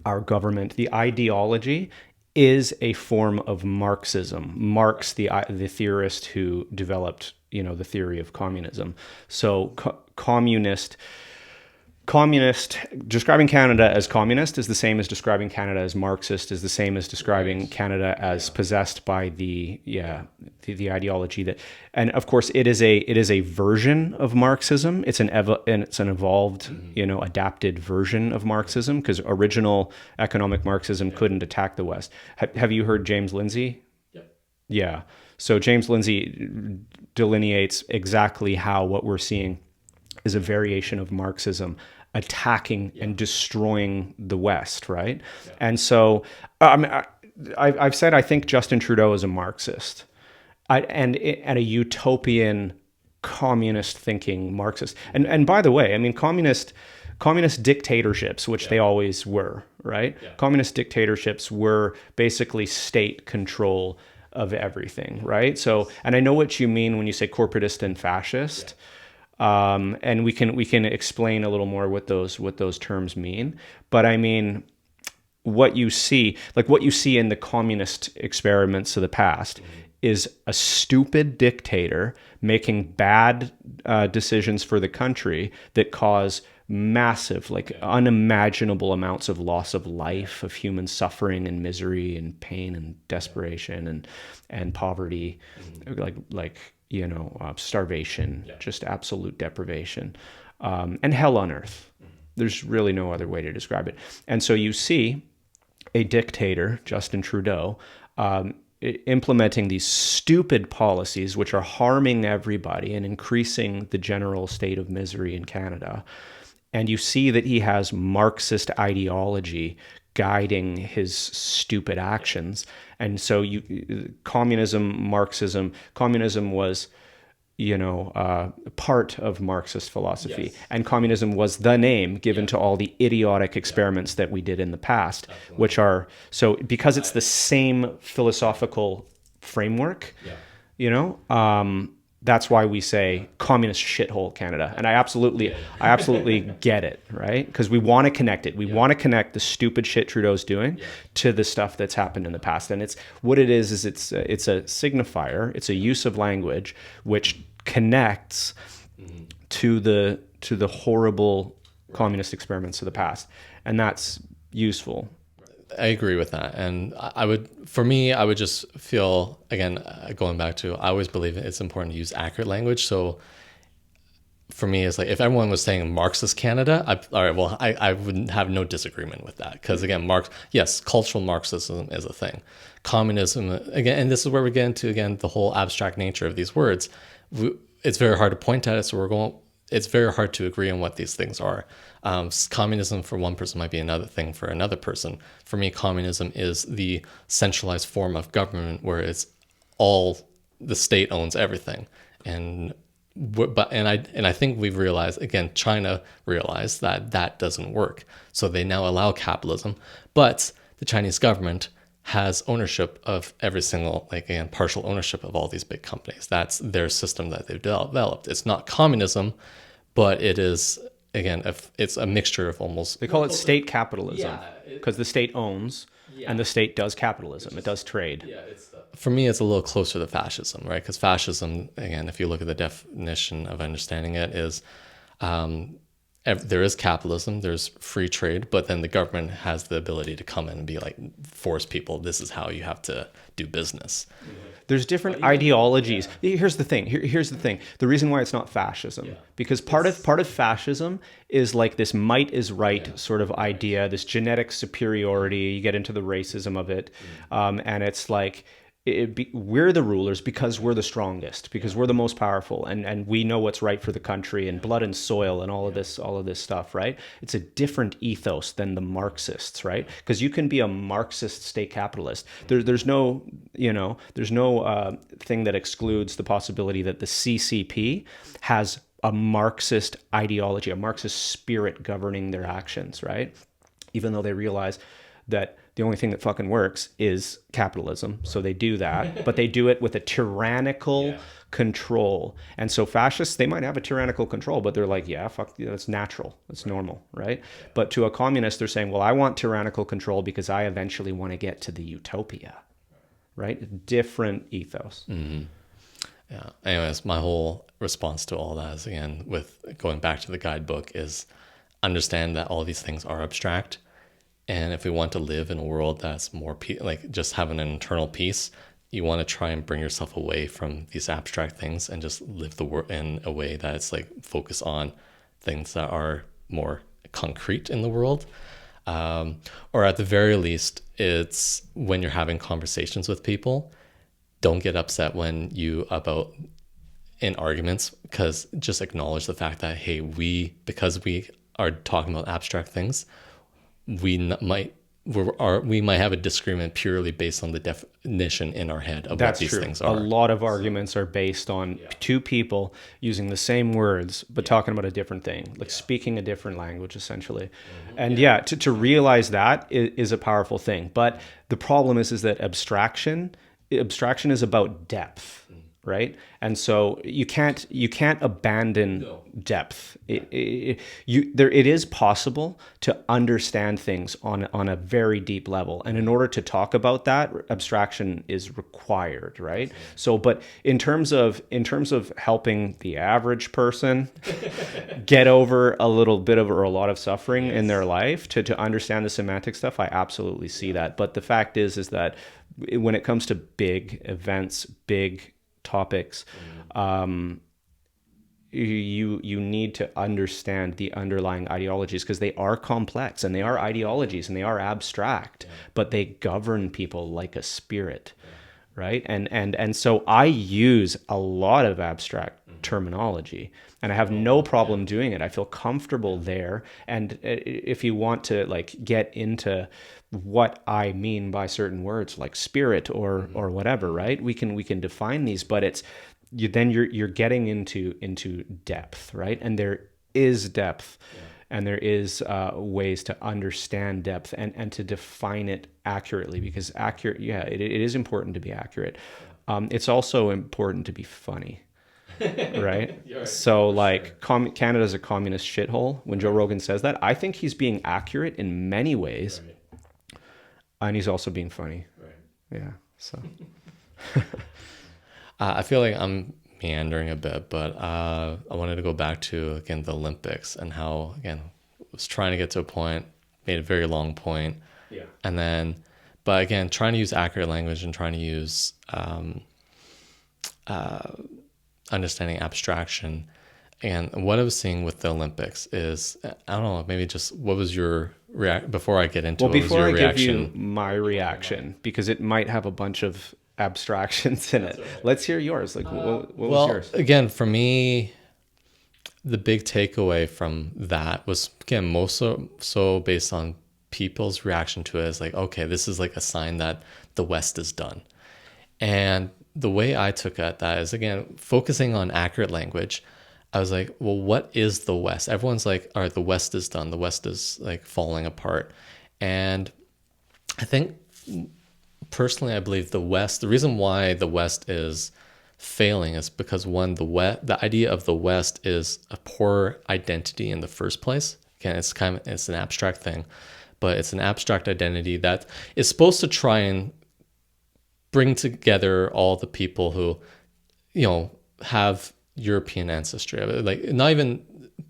our government. The ideology is a form of Marxism. Marx, the theorist who developed, the theory of communism. So communist, describing Canada as communist is the same as describing Canada as Marxist, is the same as describing Canada as possessed by the ideology that, and of course it is a version of Marxism. It's an evolved, adapted version of Marxism, because original economic Marxism couldn't attack the West. Have you heard James Lindsay? Yeah. So James Lindsay delineates exactly how what we're seeing is a variation of Marxism attacking and destroying the West, right? Yeah. And so I've said I think Justin Trudeau is a Marxist, and a utopian communist thinking Marxist. And by the way, I mean communist dictatorships, which they always were, right? Yeah. Communist dictatorships were basically state control of everything, right? So, and I know what you mean when you say corporatist and fascist. Yeah. And we can explain a little more what those terms mean. But I mean, what you see in the communist experiments of the past is a stupid dictator making bad decisions for the country that cause massive, unimaginable amounts of loss of life, of human suffering and misery and pain and desperation and poverty, starvation, just absolute deprivation, and hell on earth. There's really no other way to describe it. And so you see a dictator, Justin Trudeau, implementing these stupid policies which are harming everybody and increasing the general state of misery in Canada. And you see that he has Marxist ideology guiding his stupid actions. And so communism was, part of Marxist philosophy. Yes. And communism was the name given to all the idiotic experiments that we did in the past, which are, so because it's the same philosophical framework, that's why we say communist shithole Canada. And I absolutely get it, right? Because we want to connect it. We want to connect the stupid shit Trudeau's doing to the stuff that's happened in the past. And it's what it is it's a signifier. It's a use of language which connects to the horrible communist experiments of the past. And that's useful. I agree with that. And I would just feel, again, going back to, I always believe it's important to use accurate language. So for me, it's like, if everyone was saying Marxist Canada, I wouldn't have no disagreement with that. Because again, cultural Marxism is a thing. Communism, again, and this is where we get into, again, the whole abstract nature of these words. It's very hard to point at it. So it's very hard to agree on what these things are. Communism for one person might be another thing for another person. For me, communism is the centralized form of government where it's all the state owns everything. And I think we've realized, again, China realized that doesn't work. So they now allow capitalism, but the Chinese government has ownership of every single, partial ownership of all these big companies. That's their system that they've developed. It's not communism, but it is, again, it's a mixture of almost... They call it state capitalism because the state owns and the state does capitalism. It does trade. Yeah, for me, it's a little closer to fascism, right? Because fascism, again, if you look at the definition of understanding it, is there is capitalism, there's free trade, but then the government has the ability to come in and be like, force people, this is how you have to do business. There's different ideologies. Yeah. Here's the thing. Here's the thing. The reason why it's not fascism, because part of fascism is like this might is right sort of idea, this genetic superiority. You get into the racism of it, and it's like we're the rulers because we're the strongest, because we're the most powerful, and we know what's right for the country, and blood and soil and all of this stuff, right? It's a different ethos than the Marxists, right? Because you can be a Marxist state capitalist. There's no thing that excludes the possibility that the CCP has a Marxist ideology, a Marxist spirit governing their actions, right? Even though they realize that the only thing that fucking works is capitalism. So they do that, but they do it with a tyrannical control. And so fascists, they might have a tyrannical control, but they're like, yeah, fuck, that's natural. That's normal, right? But to a communist, they're saying, well, I want tyrannical control because I eventually want to get to the utopia, right? Different ethos. Yeah. Anyways, my whole response to all that is, again, with going back to the guidebook, is understand that all these things are abstract. And if we want to live in a world that's more like just having an internal peace, you want to try and bring yourself away from these abstract things and just live the world in a way that's like focus on things that are more concrete in the world. Or at the very least, it's when you're having conversations with people, don't get upset when you about in arguments, because just acknowledge the fact that, hey, because we are talking about abstract things, we might have a disagreement purely based on the definition in our head of what these things are. A lot of arguments are based on two people using the same words but talking about a different thing, like speaking a different language, essentially. And to realize that is a powerful thing. But the problem is that abstraction is about depth. Right, and so you can't abandon depth. It is possible to understand things on a very deep level, and in order to talk about that, abstraction is required. Right. So, but in terms of helping the average person get over a little bit of or a lot of suffering in their life to understand the semantic stuff, I absolutely see that. But the fact is that when it comes to big events, big topics, you need to understand the underlying ideologies, because they are complex and they are ideologies and they are abstract, but they govern people like a spirit, right? And so I use a lot of abstract terminology, and I have no problem doing it. I feel comfortable there. And if you want to like get into what I mean by certain words like spirit or whatever, right? We can define these, but you're getting into depth, right? And there is depth, and there is ways to understand depth and to define it accurately, because it is important to be accurate. It's also important to be funny. Right? So like Canada's a communist shithole. When Joe Rogan says that, I think he's being accurate in many ways. And he's also being funny. Right. Yeah. So I feel like I'm meandering a bit, but I wanted to go back to, again, the Olympics and how, again, I was trying to get to a point, made a very long point. Yeah. And then, but again, trying to use accurate language and trying to use understanding abstraction. And what I was seeing with the Olympics is, I don't know, maybe just what was your before I get into before I give you my reaction, because it might have a bunch of abstractions in it. Let's hear yours. Like, what was yours? Again, for me, the big takeaway from that was, again, most so based on people's reaction to it, is like, okay, this is like a sign that the West is done. And the way I took at that is, again, focusing on accurate language. I was like, well, what is the West? Everyone's like, all right, the West is done. The West is like falling apart. And I think personally, I believe the reason why the West is failing is because, one, the idea of the West is a poor identity in the first place. Again, it's an abstract thing, but it's an abstract identity that is supposed to try and bring together all the people who, have European ancestry. Like, not even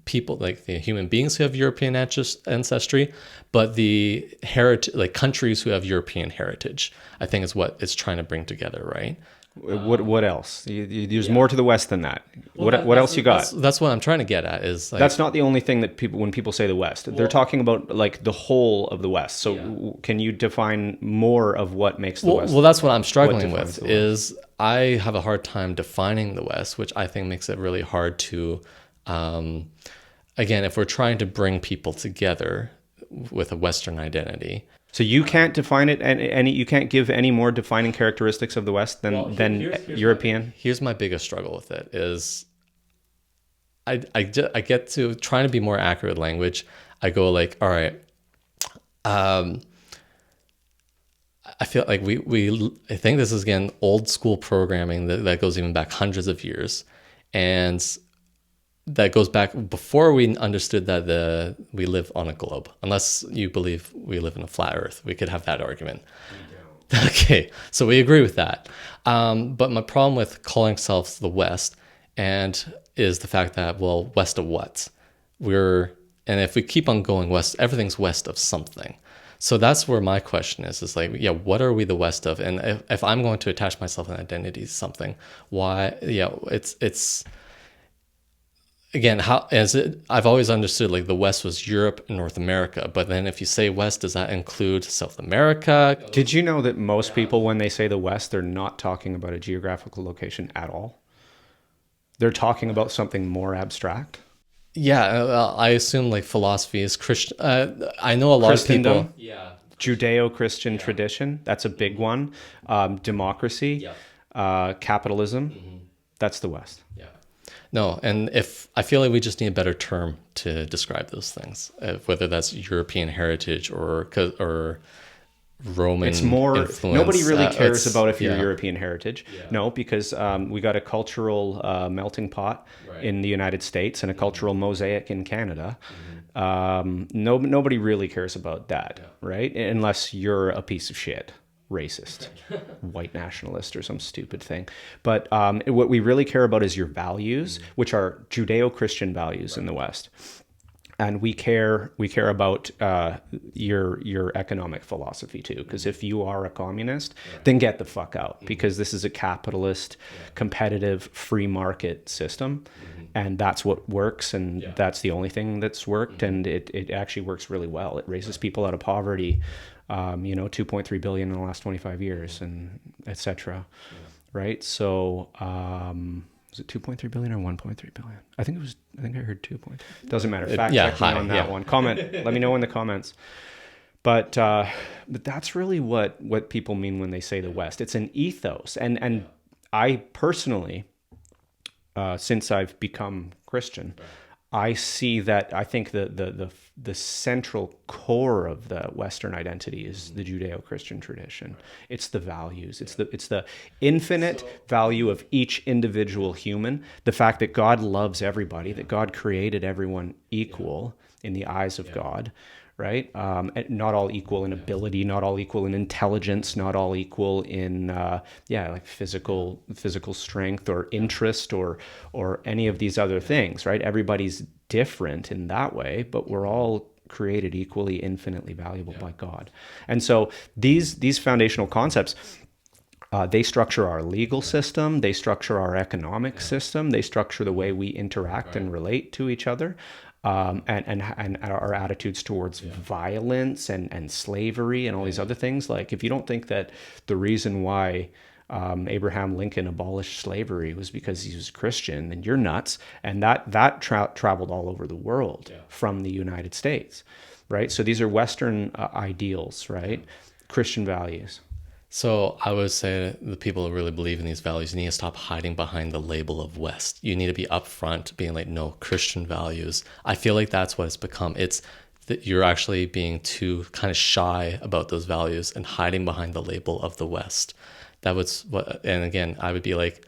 people, like the human beings who have European ancestry, but the heritage, like countries who have European heritage, I think is what it's trying to bring together, right? What else? There's more to the West than that. Well, what else you got? That's what I'm trying to get at. Is like, that's not the only thing that when people say the West, they're talking about like the whole of the West. So can you define more of what makes the West? Well, that's what I'm struggling with. Is I have a hard time defining the West, which I think makes it really hard to, again, if we're trying to bring people together with a Western identity. So you can't define it, and you can't give any more defining characteristics of the West than European? Here's my biggest struggle with it is I get to trying to be more accurate language. I go like, all right, I feel like I think this is again old school programming that goes even back hundreds of years, and that goes back before we understood that we live on a globe. Unless you believe we live in a flat Earth, we could have that argument. Okay, so we agree with that. But my problem with calling ourselves the West and is the fact that, well, west of what? And if we keep on going west, everything's west of something. So that's where my question is like, yeah, what are we the west of? And if I'm going to attach myself an identity to something, why? Yeah, it's again, how as it I've always understood like the West was Europe and North America, but then if you say West, does that include South America? Did you know that most people, when they say the West, they're not talking about a geographical location at all? They're talking about something more abstract. Yeah, I assume like philosophy is Christian. I know a lot of Christendom, people. Yeah, Judeo-Christian tradition, that's a big one. Democracy, capitalism, that's the West. yeah. No, and if I feel like we just need a better term to describe those things, whether that's European heritage or Roman It's more, influence. nobody really cares it's- about if you're yeah. European heritage. No, because we got a cultural melting pot in the United States and a cultural mosaic in Canada. Nobody really cares about that, right? Unless you're a piece of shit, racist, white nationalist, or some stupid thing. But what we really care about is your values, which are Judeo-Christian values in the West. And we care about your economic philosophy too, because if you are a communist, then get the fuck out, because this is a capitalist, competitive, free market system, and that's what works, and that's the only thing that's worked, and it actually works really well. It raises people out of poverty, 2.3 billion in the last 25 years, and etc. Right? So. Was it 2.3 billion or 1.3 billion? I think I heard 2. Doesn't matter. Fact check me on that one. Comment. Let me know in the comments. But that's really what people mean when they say the West. It's an ethos. And I personally, since I've become Christian, I see that. I think the central core of the Western identity is the Judeo-Christian tradition. It's the values. It's the infinite value of each individual human. The fact that God loves everybody, that God created everyone equal in the eyes of God, right? And not all equal in ability, not all equal in intelligence, not all equal in like physical strength or interest or any of these other things, right? Everybody's different in that way, but we're all created equally, infinitely valuable by God. And so these foundational concepts, they structure our legal system, they structure our economic system, they structure the way we interact and relate to each other. And our attitudes towards violence and slavery and all these other things. Like, if you don't think that the reason why Abraham Lincoln abolished slavery was because he was Christian, then you're nuts. And that traveled all over the world from the United States, right? So these are Western ideals, right? Christian values. So I would say the people who really believe in these values need to stop hiding behind the label of West. You need to be upfront, being like, no, Christian values. I feel like that's what it's become. It's that you're actually being too kind of shy about those values and hiding behind the label of the West. That was what, and again, I would be like,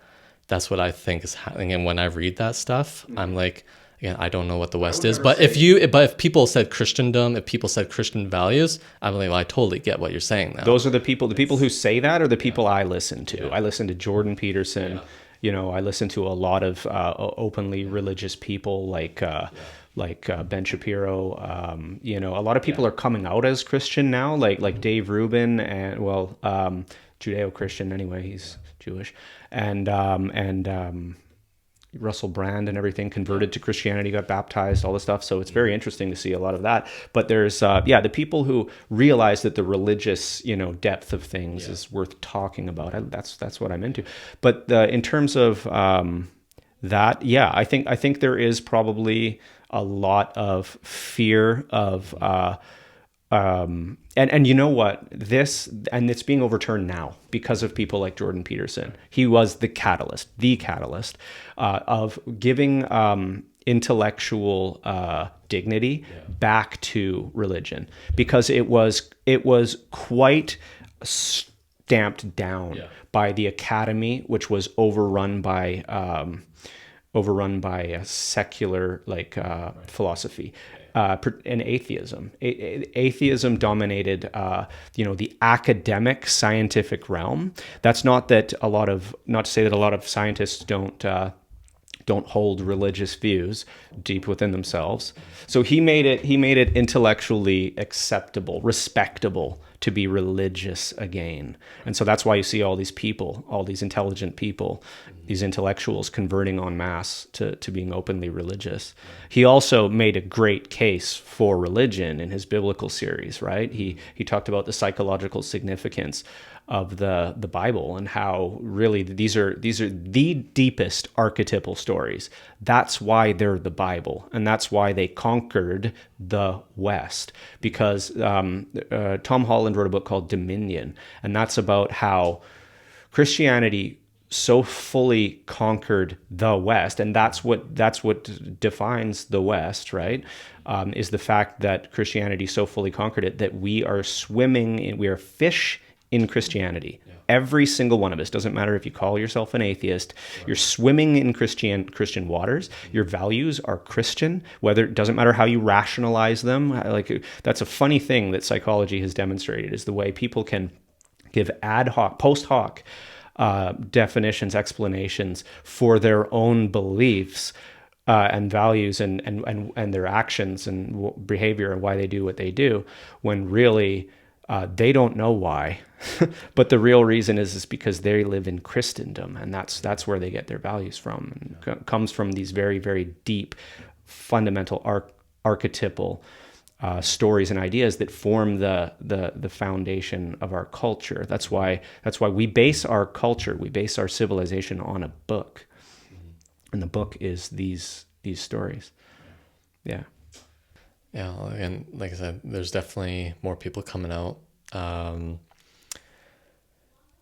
that's what I think is happening. And when I read that stuff, I'm like, again, I don't know what the West is, but if people said Christendom, if people said Christian values, I'm like, well, I totally get what you're saying now. Those are the people who say that are the people I listen to. I listen to Jordan Peterson. I listen to a lot of openly religious people like Ben Shapiro. A lot of people are coming out as Christian now, like Dave Rubin, and Judeo-Christian anyway. He's Jewish, and Russell Brand and everything converted to Christianity, got baptized, all this stuff. So it's very interesting to see a lot of that. But there's the people who realize that the religious depth of things is worth talking about. That's what I'm into. But in terms of that, I think there is probably a lot of fear of and you know what, it's being overturned now because of people like Jordan Peterson. He was the catalyst of giving intellectual dignity back to religion, because it was quite stamped down Yeah. by the academy, which was overrun by a secular philosophy. And atheism. Atheism dominated, the academic scientific realm. That's not that a lot of, not to say that a lot of scientists don't hold religious views deep within themselves. So he made it intellectually acceptable, respectable to be religious again. And so that's why you see all these people, all these intelligent people, these intellectuals converting en masse to being openly religious. He also made a great case for religion in his biblical series, right? He talked about the psychological significance of the Bible and how really these are the deepest archetypal stories. That's why they're the Bible, and that's why they conquered the West. Because Tom Holland wrote a book called Dominion, and that's about how Christianity so fully conquered the West, and that's what defines the West, right? Is the fact that Christianity so fully conquered it that we are we are fish in Christianity. Yeah. Every single one of us, doesn't matter if you call yourself an atheist, right. You're swimming in Christian waters. Your values are Christian, whether it doesn't matter how you rationalize them. Like, that's a funny thing that psychology has demonstrated, is the way people can give ad hoc, post hoc definitions, explanations for their own beliefs and values and their actions and behavior and why they do what they do, when really they don't know why. But the real reason is because they live in Christendom, and that's where they get their values from. And comes from these very, very deep, fundamental archetypal stories and ideas that form the foundation of our culture. That's why we base our culture, we base our civilization on a book, and the book is these stories. Yeah. Yeah, and like I said, there's definitely more people coming out,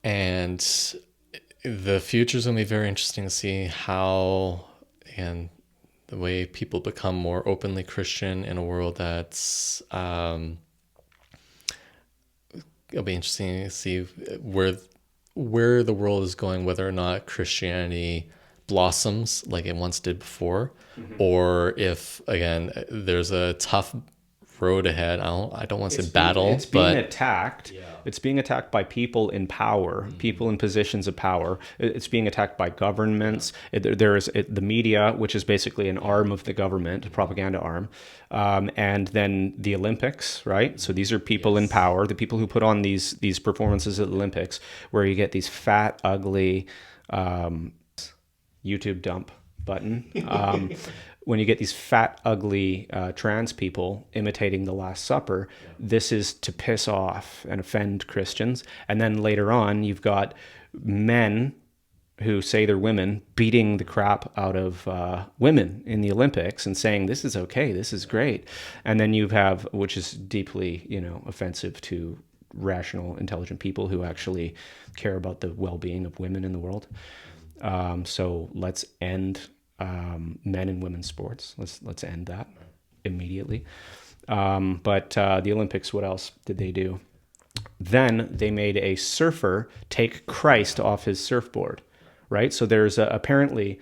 and the future is going to be very interesting to see how, and the way people become more openly Christian in a world that's it'll be interesting to see where the world is going, whether or not Christianity blossoms like it once did before, or if again there's a tough road ahead. I don't want to say battle, it's being but attacked. Yeah. It's being attacked by people in power, people in positions of power. It's being attacked by governments. There is the media, which is basically an arm of the government, a propaganda arm, and then the Olympics, right? So these are people in power, the people who put on these performances at the Olympics, where you get these fat, ugly YouTube dump button. When you get these fat, ugly trans people imitating the Last Supper, this is to piss off and offend Christians. And then later on, you've got men who say they're women beating the crap out of women in the Olympics and saying, this is okay, this is great. And then you have, which is deeply, offensive to rational, intelligent people who actually care about the well-being of women in the world. So let's end men and women's sports. Let's end that immediately. But the Olympics, what else did they do? Then they made a surfer take Christ off his surfboard, right? So there's apparently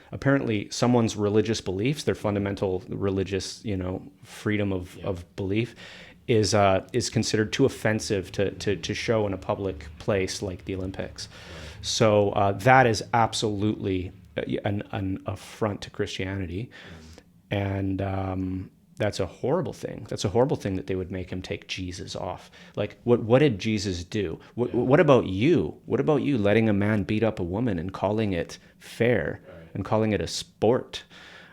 someone's religious beliefs, their fundamental religious, freedom of belief is considered too offensive to show in a public place like the Olympics. So that is absolutely an affront to Christianity, and that's a horrible thing. That's a horrible thing that they would make him take Jesus off. Like, what did Jesus do? What about you? What about you letting a man beat up a woman and calling it fair and calling it a sport?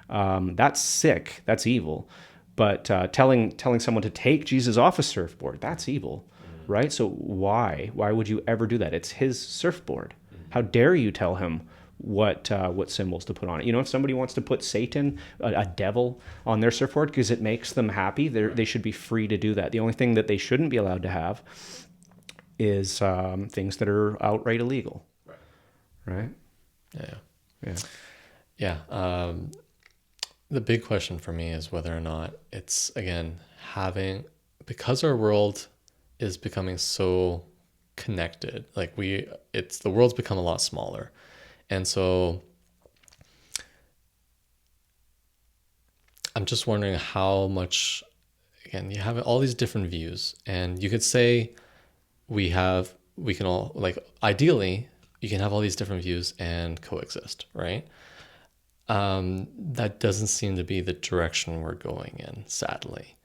That's sick. That's evil. But telling someone to take Jesus off a surfboard, that's evil, right? So why would you ever do that? It's his surfboard. How dare you tell him what symbols to put on it? If somebody wants to put Satan, a devil, on their surfboard because it makes them happy, they should be free to do that. The only thing that they shouldn't be allowed to have is things that are outright illegal. Right? Yeah. The big question for me is whether or not it's, again, because our world is becoming so connected. Like it's the world's become a lot smaller, and so I'm just wondering how much. Again, you have all these different views, and you could say we can all, like, ideally you can have all these different views and coexist, right? That doesn't seem to be the direction we're going in, sadly.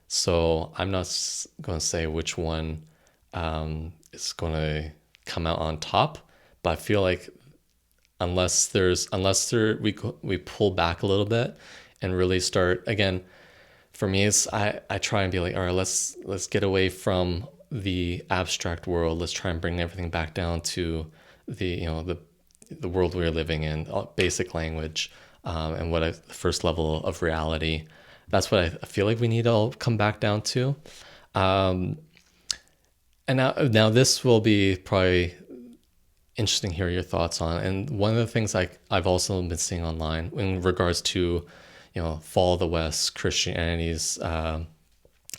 So I'm not going to say which one is going to come out on top, but I feel like we pull back a little bit and really start again. For me, it's I try and be like, all right, let's get away from the abstract world. Let's try and bring everything back down to the world we're living in, basic language, and the first level of reality. That's what I feel like we need to all come back down to. And now this will be probably interesting to hear your thoughts on. And one of the things I've also been seeing online in regards to, fall of the West, Christianity's,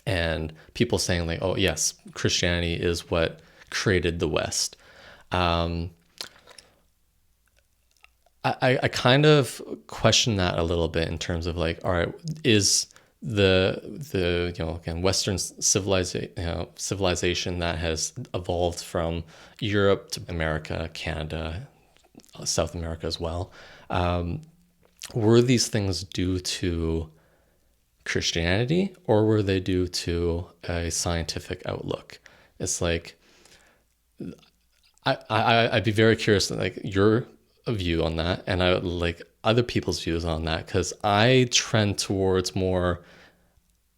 and people saying like, oh yes, Christianity is what created the West. I kind of question that a little bit in terms of like, all right, is the again Western civilization that has evolved from Europe to America, Canada, South America as well, were these things due to Christianity, or were they due to a scientific outlook? It's like I'd be very curious, like your view on that, and I would like other people's views on that, because I trend towards more.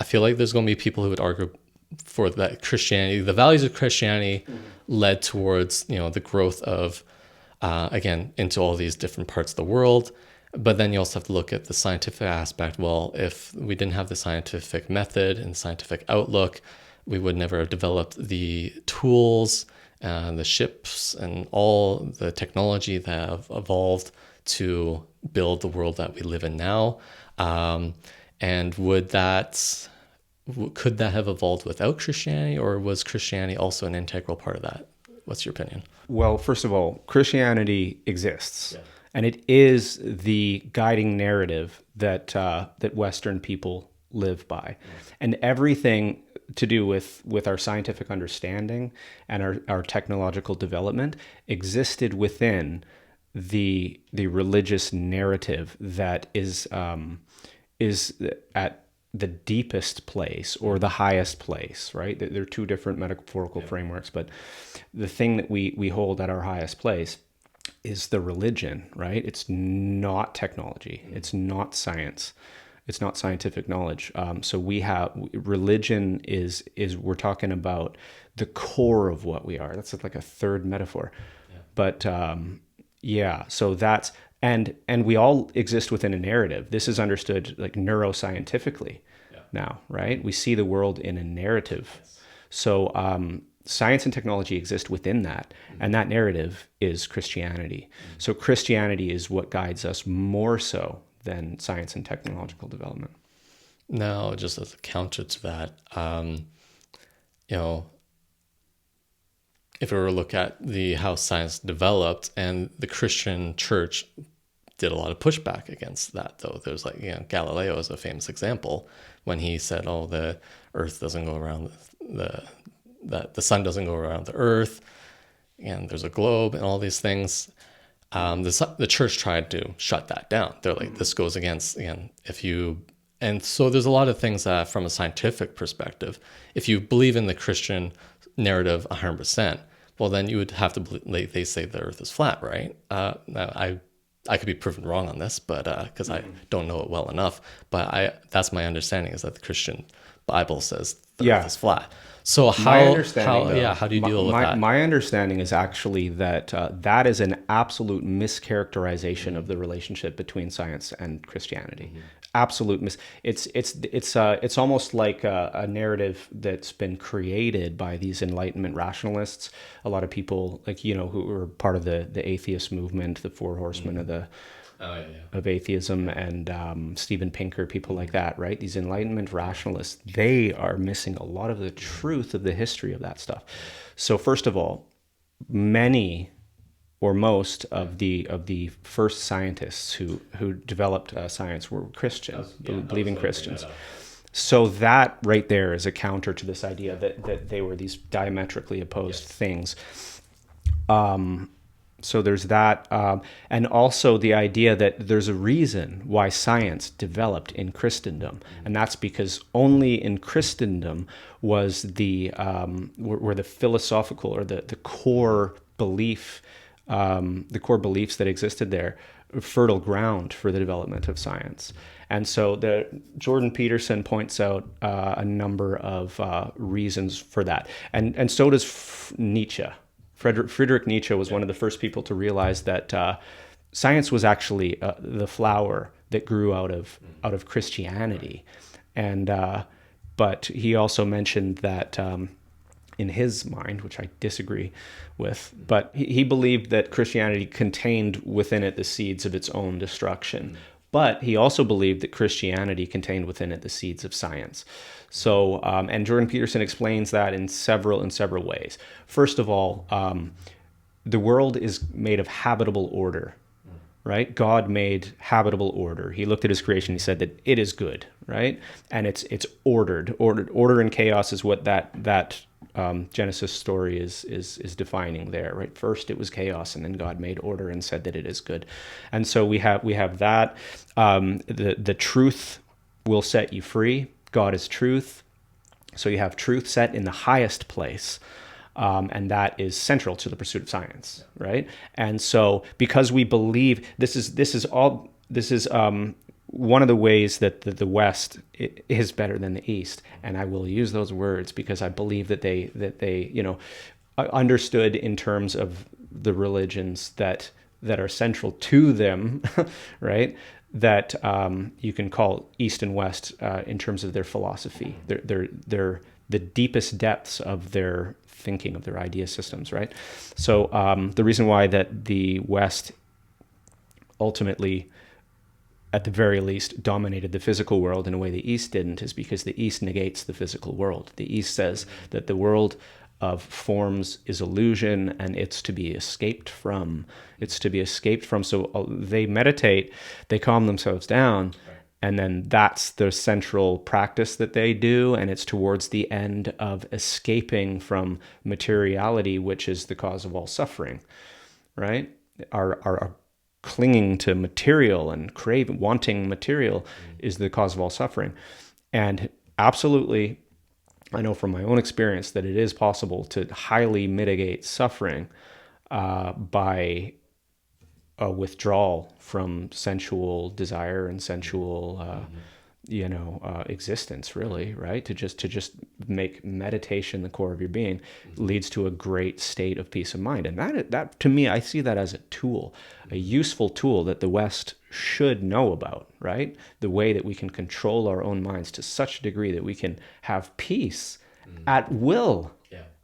I feel like there's going to be people who would argue for that Christianity, the values of Christianity, led towards the growth of again into all these different parts of the world. But then you also have to look at the scientific aspect. Well, if we didn't have the scientific method and scientific outlook, we would never have developed the tools, the ships, and all the technology that have evolved to build the world that we live in now. And could that have evolved without Christianity, or was Christianity also an integral part of that? What's your opinion? Well, first of all, Christianity exists. Yeah. And it is the guiding narrative that Western people live by. And everything to do with our scientific understanding and our technological development existed within the religious narrative that is at the deepest place or the highest place, right? There are two different metaphorical frameworks, but the thing that we hold at our highest place is the religion, right? It's not technology. It's not science. It's not scientific knowledge. So religion is we're talking about the core of what we are. That's like a third metaphor. Yeah. But so that's, and we all exist within a narrative. This is understood like neuroscientifically now, right? We see the world in a narrative. Yes. So science and technology exist within that, and that narrative is Christianity. So Christianity is what guides us more so than science and technological development. Now, just as a counter to that, if we were to look at how science developed, and the Christian church did a lot of pushback against that, though. There's Galileo is a famous example when he said, oh, the earth doesn't go around the sun doesn't go around the earth, and there's a globe and all these things. The church tried to shut that down. They're like, this goes against, and so there's a lot of things that from a scientific perspective, if you believe in the Christian narrative 100%, well, then you would have to believe, they say the earth is flat, right? Now I could be proven wrong on this, but because I don't know it well enough, but that's my understanding, is that the Christian Bible says the earth is flat. So how do you deal with that? My understanding is actually that that is an absolute mischaracterization of the relationship between science and Christianity. Mm-hmm. Absolute it's almost like a narrative that's been created by these Enlightenment rationalists. A lot of people who are part of the atheist movement, the Four Horsemen of atheism, and Steven Pinker, people like that, right? These Enlightenment rationalists, they are missing a lot of the truth of the history of that stuff. So first of all, many or most of the first scientists who developed science were Christian, believing Christians. So that right there is a counter to this idea that they were these diametrically opposed things. So there's that, and also the idea that there's a reason why science developed in Christendom, and that's because only in Christendom was were the philosophical or the core belief, the core beliefs that existed there, fertile ground for the development of science. And so Jordan Peterson points out a number of reasons for that, and so does Nietzsche. Friedrich Nietzsche was one of the first people to realize that science was actually the flower that grew out of Christianity, and but he also mentioned that in his mind, which I disagree with, but he believed that Christianity contained within it the seeds of its own destruction. But he also believed that Christianity contained within it the seeds of science. So, and Jordan Peterson explains that in several ways. First of all, the world is made of habitable order, right? God made habitable order. He looked at his creation. He said that it is good, right? And it's ordered. Order and chaos is what that Genesis story is defining there, right? First it was chaos, and then God made order and said that it is good. And so we have that. The truth will set you free. God is truth. So you have truth set in the highest place. And that is central to the pursuit of science, right? And so, because we believe this is one of the ways that the West is better than the East, and I will use those words because I believe that they understood in terms of the religions that are central to them, right? That you can call East and West in terms of their philosophy. They're the deepest depths of their thinking, of their idea systems, right? So the reason why that the West ultimately, at the very least, dominated the physical world in a way the East didn't is because the East negates the physical world. The East says that the world of forms is illusion and it's to be escaped from. It's to be escaped from. So they meditate, they calm themselves down, and then that's the central practice that they do, and it's towards the end of escaping from materiality, which is the cause of all suffering, right? Our clinging to material and wanting material is the cause of all suffering. And absolutely, I know from my own experience that it is possible to highly mitigate suffering by a withdrawal from sensual desire and sensual existence, really, right? To just make meditation the core of your being leads to a great state of peace of mind. And that to me, I see that as a tool, a useful tool that the West should know about, right? The way that we can control our own minds to such a degree that we can have peace at will.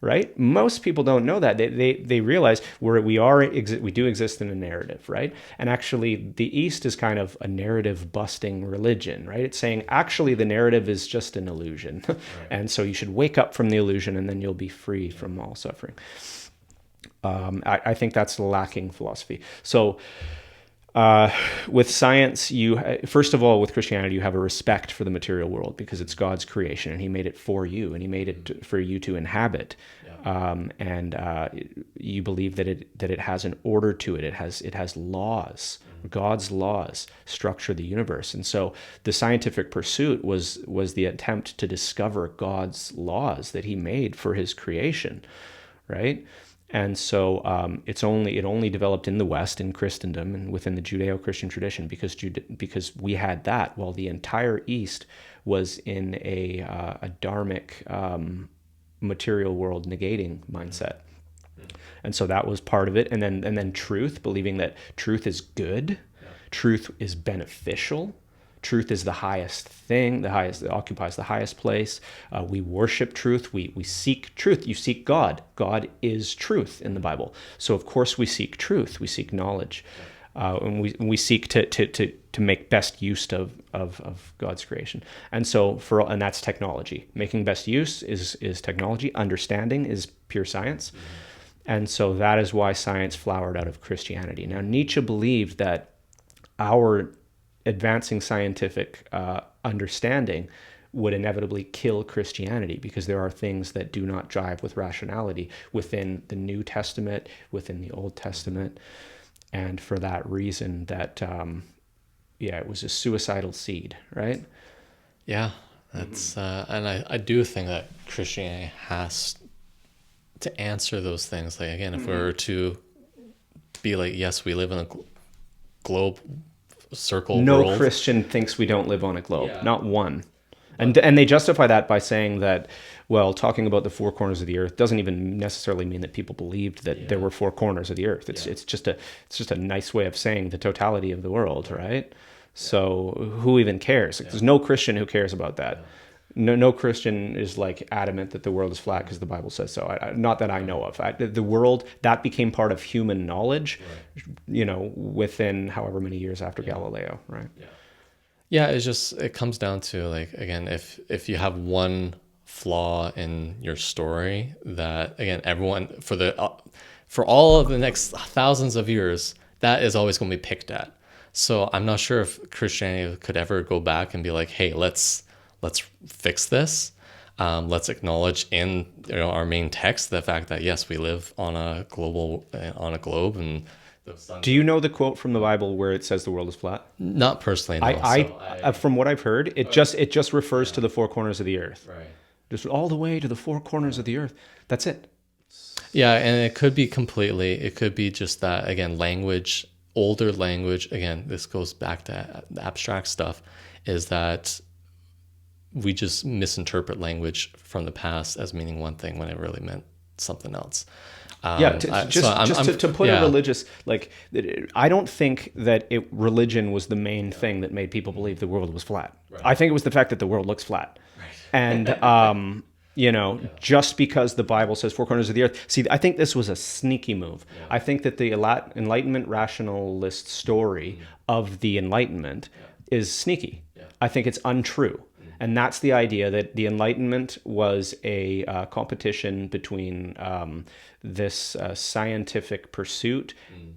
Right? Most people don't know that. They realize we do exist in a narrative, right? And actually, the East is kind of a narrative busting religion, right? It's saying actually the narrative is just an illusion, right. And so you should wake up from the illusion, and then you'll be free from all suffering. I think that's the lacking philosophy. So. With science, first of all, with Christianity, you have a respect for the material world because it's God's creation, and He made it for you, and He made it for you to inhabit. And you believe that it has an order to it. It has laws. God's laws structure the universe, and so the scientific pursuit was the attempt to discover God's laws that He made for His creation, right? And so it only developed in the West, in Christendom, and within the Judeo-Christian tradition, because we had that, while the entire East was in a dharmic material world negating mindset. And so that was part of it. And then truth, believing that truth is good, truth is beneficial. Truth is the highest thing, it occupies the highest place. We worship truth. We seek truth. You seek God. God is truth in the Bible. So of course we seek truth. We seek knowledge, and we seek to make best use of God's creation. And so and that's technology. Making best use is technology. Understanding is pure science. And so that is why science flowered out of Christianity. Now, Nietzsche believed that our advancing scientific understanding would inevitably kill Christianity because there are things that do not jive with rationality within the New Testament, within the Old Testament. And for that reason, that, it was a suicidal seed, right? Yeah, that's and I do think that Christianity has to answer those things. Like again, if we were to be like, yes, we live in a globe circle No world. Christian thinks we don't live on a globe, Yeah. not one. And they justify that by saying that, well, talking about the four corners of the earth doesn't even necessarily mean that people believed that there were four corners of the earth. It's just a nice way of saying the totality of the world, right? So who even cares? There's no Christian who cares about that. No Christian is like adamant that the world is flat because the Bible says so. Not that I know of. The world, that became part of human knowledge, within however many years after Galileo, right? Yeah, it comes down to like again, if you have one flaw in your story that again everyone for all of the next thousands of years that is always going to be picked at. So I'm not sure if Christianity could ever go back and be like, hey, let's fix this. Let's acknowledge in our main text the fact that yes, we live on a globe, and the sun. Do you know the quote from the Bible where it says the world is flat? Not personally, no. I from what I've heard, it just refers to the four corners of the earth. Right. Just all the way to the four corners of the earth. That's it. Yeah, and it could be just that again, older language. Again, this goes back to the abstract stuff. Is that we just misinterpret language from the past as meaning one thing when it really meant something else. To put a religious, like, I don't think that religion was the main thing that made people believe the world was flat. Right. I think it was the fact that the world looks flat. Right. And, just because the Bible says four corners of the earth. See, I think this was a sneaky move. Yeah. I think that the Enlightenment rationalist story of the Enlightenment is sneaky. Yeah. I think it's untrue. And that's the idea that the Enlightenment was a competition between this scientific pursuit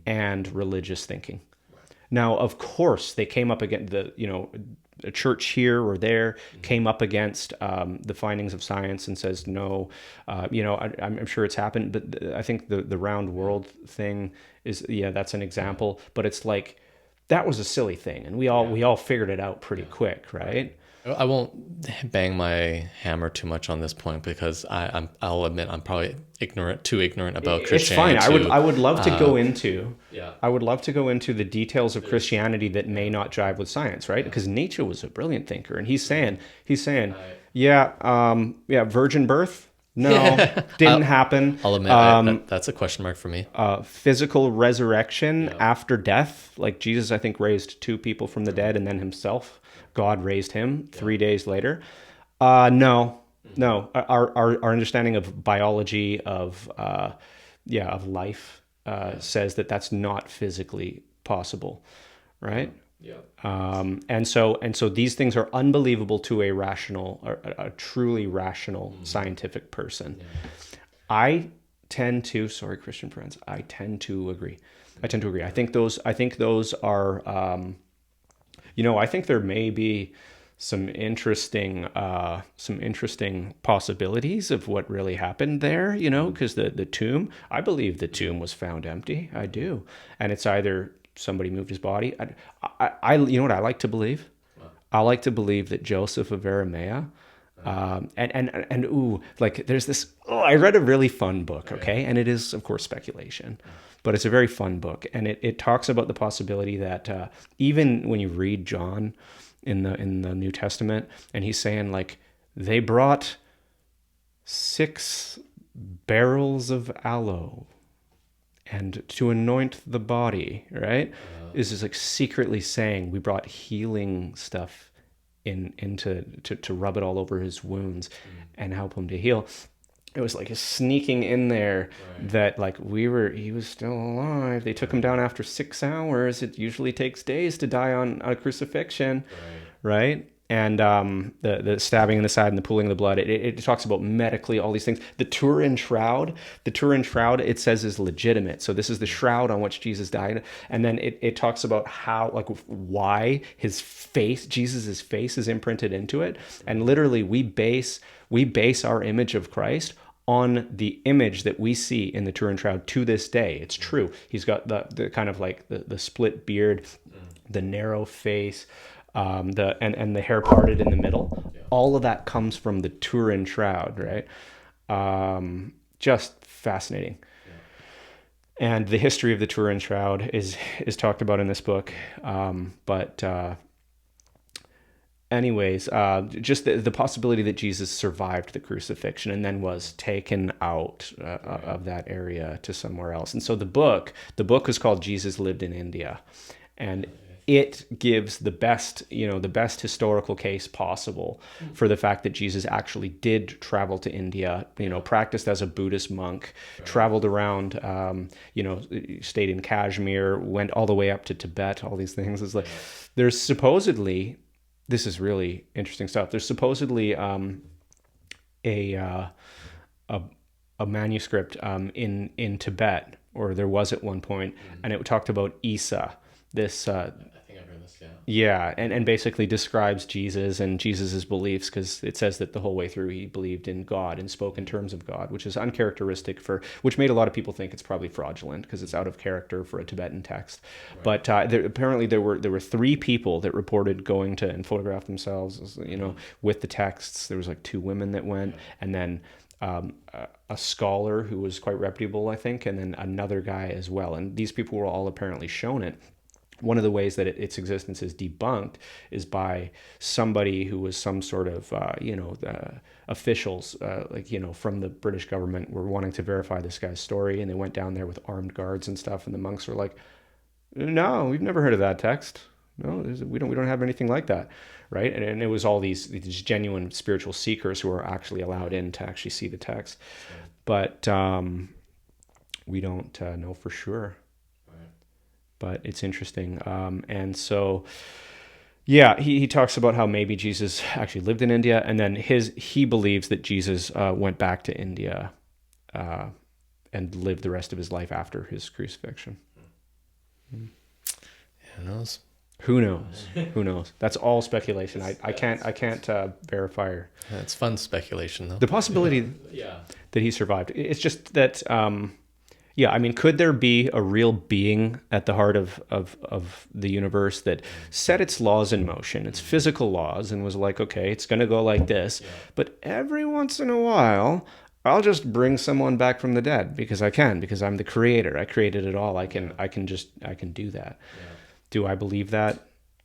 and religious thinking. Right. Now, of course, they came up against a church here or there came up against the findings of science and says no. I'm sure it's happened, but I think the round world thing is that's an example. But it's like that was a silly thing, and we all figured it out pretty quick, right? I won't bang my hammer too much on this point because I'll admit I'm probably too ignorant about Christianity. It's fine. I would love to go into. I would love to go into the details of Christianity that may not jive with science, right? Because Nietzsche was a brilliant thinker, and he's saying, virgin birth. No, didn't happen. I'll admit that's a question mark for me. Physical resurrection after death, like Jesus, I think raised 2 people from the dead, and then himself. God raised him 3 days later. No. Our understanding of biology of life says that that's not physically possible, right? Yeah. And so these things are unbelievable to a truly rational scientific person. Yeah. I tend to, sorry, Christian friends, I tend to agree. I think those are. I think there may be some interesting possibilities of what really happened there, because the tomb, I believe the tomb was found empty. I do. And it's either somebody moved his body. I you know what I like to believe? I like to believe that Joseph of Arimathea, there's this, I read a really fun book, okay? And it is, of course, speculation. But it's a very fun book, and it talks about the possibility that even when you read John in the New Testament, and he's saying like they brought 6 barrels of aloe and to anoint the body, right? Is just like secretly saying we brought healing stuff to rub it all over his wounds and help him to heal. It was like sneaking in there that like he was still alive. They took him down after 6 hours. It usually takes days to die on a crucifixion, right? and the stabbing in the side and the pooling of the blood. It talks about medically all these things. The Turin shroud, it says is legitimate. So this is the shroud on which Jesus died, and then it talks about how, like, why his face, Jesus's face, is imprinted into it, and literally we base our image of Christ on the image that we see in the Turin shroud to this day. It's true. He's got the kind of like the split beard, the narrow face, and the hair parted in the middle. Yeah. All of that comes from the Turin shroud, right? Just fascinating. And the history of the Turin shroud is talked about in this book. Anyways, just the possibility that Jesus survived the crucifixion and then was taken out of that area to somewhere else. And so the book is called Jesus Lived in India, and it gives the best historical case possible for the fact that Jesus actually did travel to India, practiced as a Buddhist monk, traveled around, stayed in Kashmir, went all the way up to Tibet, all these things. It's like, there's supposedly, this is really interesting stuff. There's supposedly a manuscript in Tibet, or there was at one point, and it talked about Isa, this I think I've heard this. Yeah. yeah, and basically describes Jesus and Jesus's beliefs, because it says that the whole way through he believed in God and spoke in terms of God, which is uncharacteristic which made a lot of people think it's probably fraudulent because it's out of character for a Tibetan text. Right. But apparently there were 3 people that reported going to and photographed themselves, with the texts. There was like 2 women that went, and then a scholar who was quite reputable, I think, and then another guy as well. And these people were all apparently shown it. One of the ways that its existence is debunked is by somebody who was some sort of, officials, from the British government were wanting to verify this guy's story, and they went down there with armed guards and stuff, and the monks were like, "No, we've never heard of that text. No, we don't have anything like that," right? And it was all these genuine spiritual seekers who were actually allowed in to actually see the text, but we don't know for sure. But it's interesting. And so, yeah, he talks about how maybe Jesus actually lived in India, and then he believes that Jesus went back to India and lived the rest of his life after his crucifixion. Who knows? Who knows? Who knows? That's all speculation. I can't verify her. Yeah, it's fun speculation, though. The possibility that he survived. It's just that... yeah, I mean, could there be a real being at the heart of the universe that set its laws in motion, its physical laws, and was like, okay, it's going to go like this, but every once in a while, I'll just bring someone back from the dead because I'm the creator. I created it all. I can do that. Yeah. Do I believe that?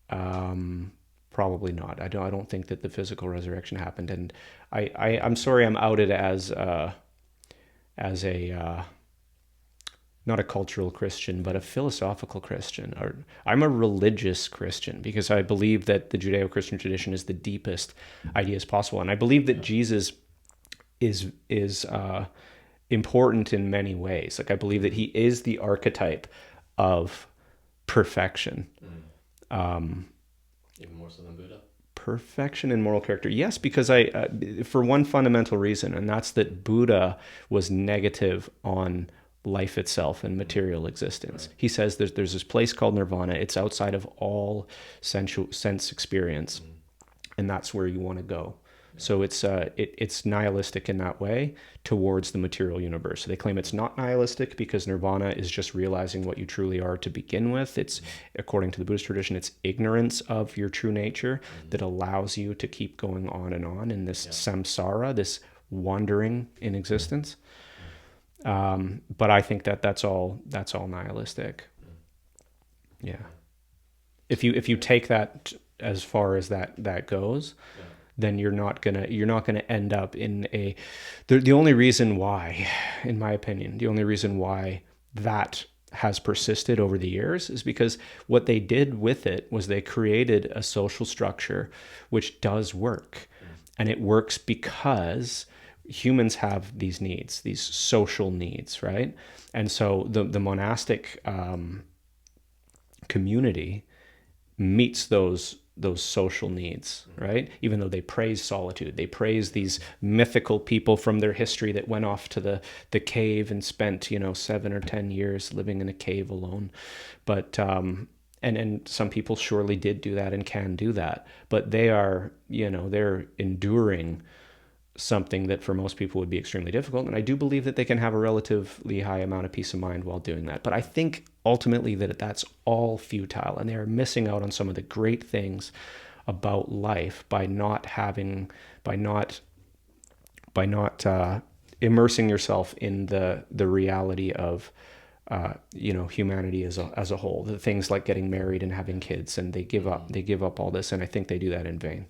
Probably not. I don't think that the physical resurrection happened, and I'm sorry, I'm outed as a not a cultural Christian, but a philosophical Christian. Or I'm a religious Christian because I believe that the Judeo-Christian tradition is the deepest ideas possible, and I believe that Jesus is important in many ways. Like, I believe that he is the archetype of perfection. Even more so than Buddha. Perfection and moral character. Yes, because for one fundamental reason, and that's that Buddha was negative on life itself and material existence. Right. He says there's this place called nirvana. It's outside of all sense experience, and that's where you want to go. So it's nihilistic in that way towards the material universe. So they claim it's not nihilistic because nirvana is just realizing what you truly are to begin with. It's, according to the Buddhist tradition, it's ignorance of your true nature that allows you to keep going on in this samsara, this wandering in existence. But I think that's all nihilistic. Yeah. If you take that as far as that goes, then you're not gonna end up in the only reason why, in my opinion, the only reason why that has persisted over the years is because what they did with it was they created a social structure which does work. And it works because humans have these needs, these social needs, right? And so the monastic community meets those those social needs, right? Even though they praise solitude, they praise these mythical people from their history that went off to the cave and spent 7 or 10 years living in a cave alone. But and some people surely did do that and can do that, but they are they're enduring something that for most people would be extremely difficult. And I do believe that they can have a relatively high amount of peace of mind while doing that. But I think ultimately that that's all futile, and they are missing out on some of the great things about life by not immersing yourself in the reality of humanity as a whole. The things like getting married and having kids, and they give up all this, and I think they do that in vain.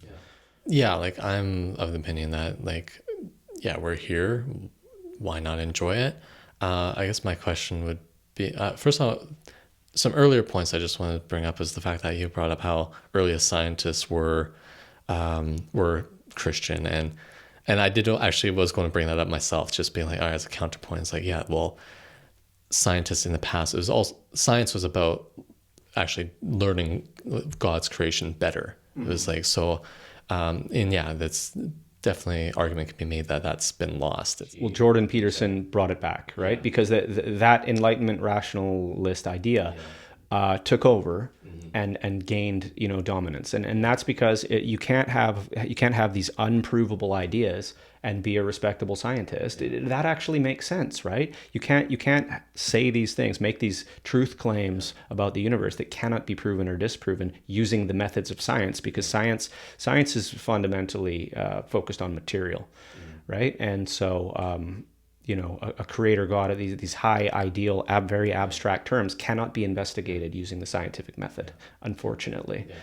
Yeah, like I'm of the opinion that we're here. Why not enjoy it? I guess my question would be, first of all, some earlier points I just want to bring up is the fact that you brought up how earliest scientists were Christian, and I did actually was going to bring that up myself, just being like, all right, as a counterpoint, it's like, yeah, well, scientists in the past, science was about actually learning God's creation better. It was like, so, and yeah, that's definitely argument can be made that that's been lost. Well, Jordan Peterson brought it back, right? Because that Enlightenment rationalist idea took over and gained dominance, and that's because you can't have these unprovable ideas and be a respectable scientist. That actually makes sense, right? You can't say these things, make these truth claims about the universe that cannot be proven or disproven using the methods of science, because science is fundamentally focused on material, right? And so a creator God, these high ideal, very abstract terms cannot be investigated using the scientific method, unfortunately. Yeah.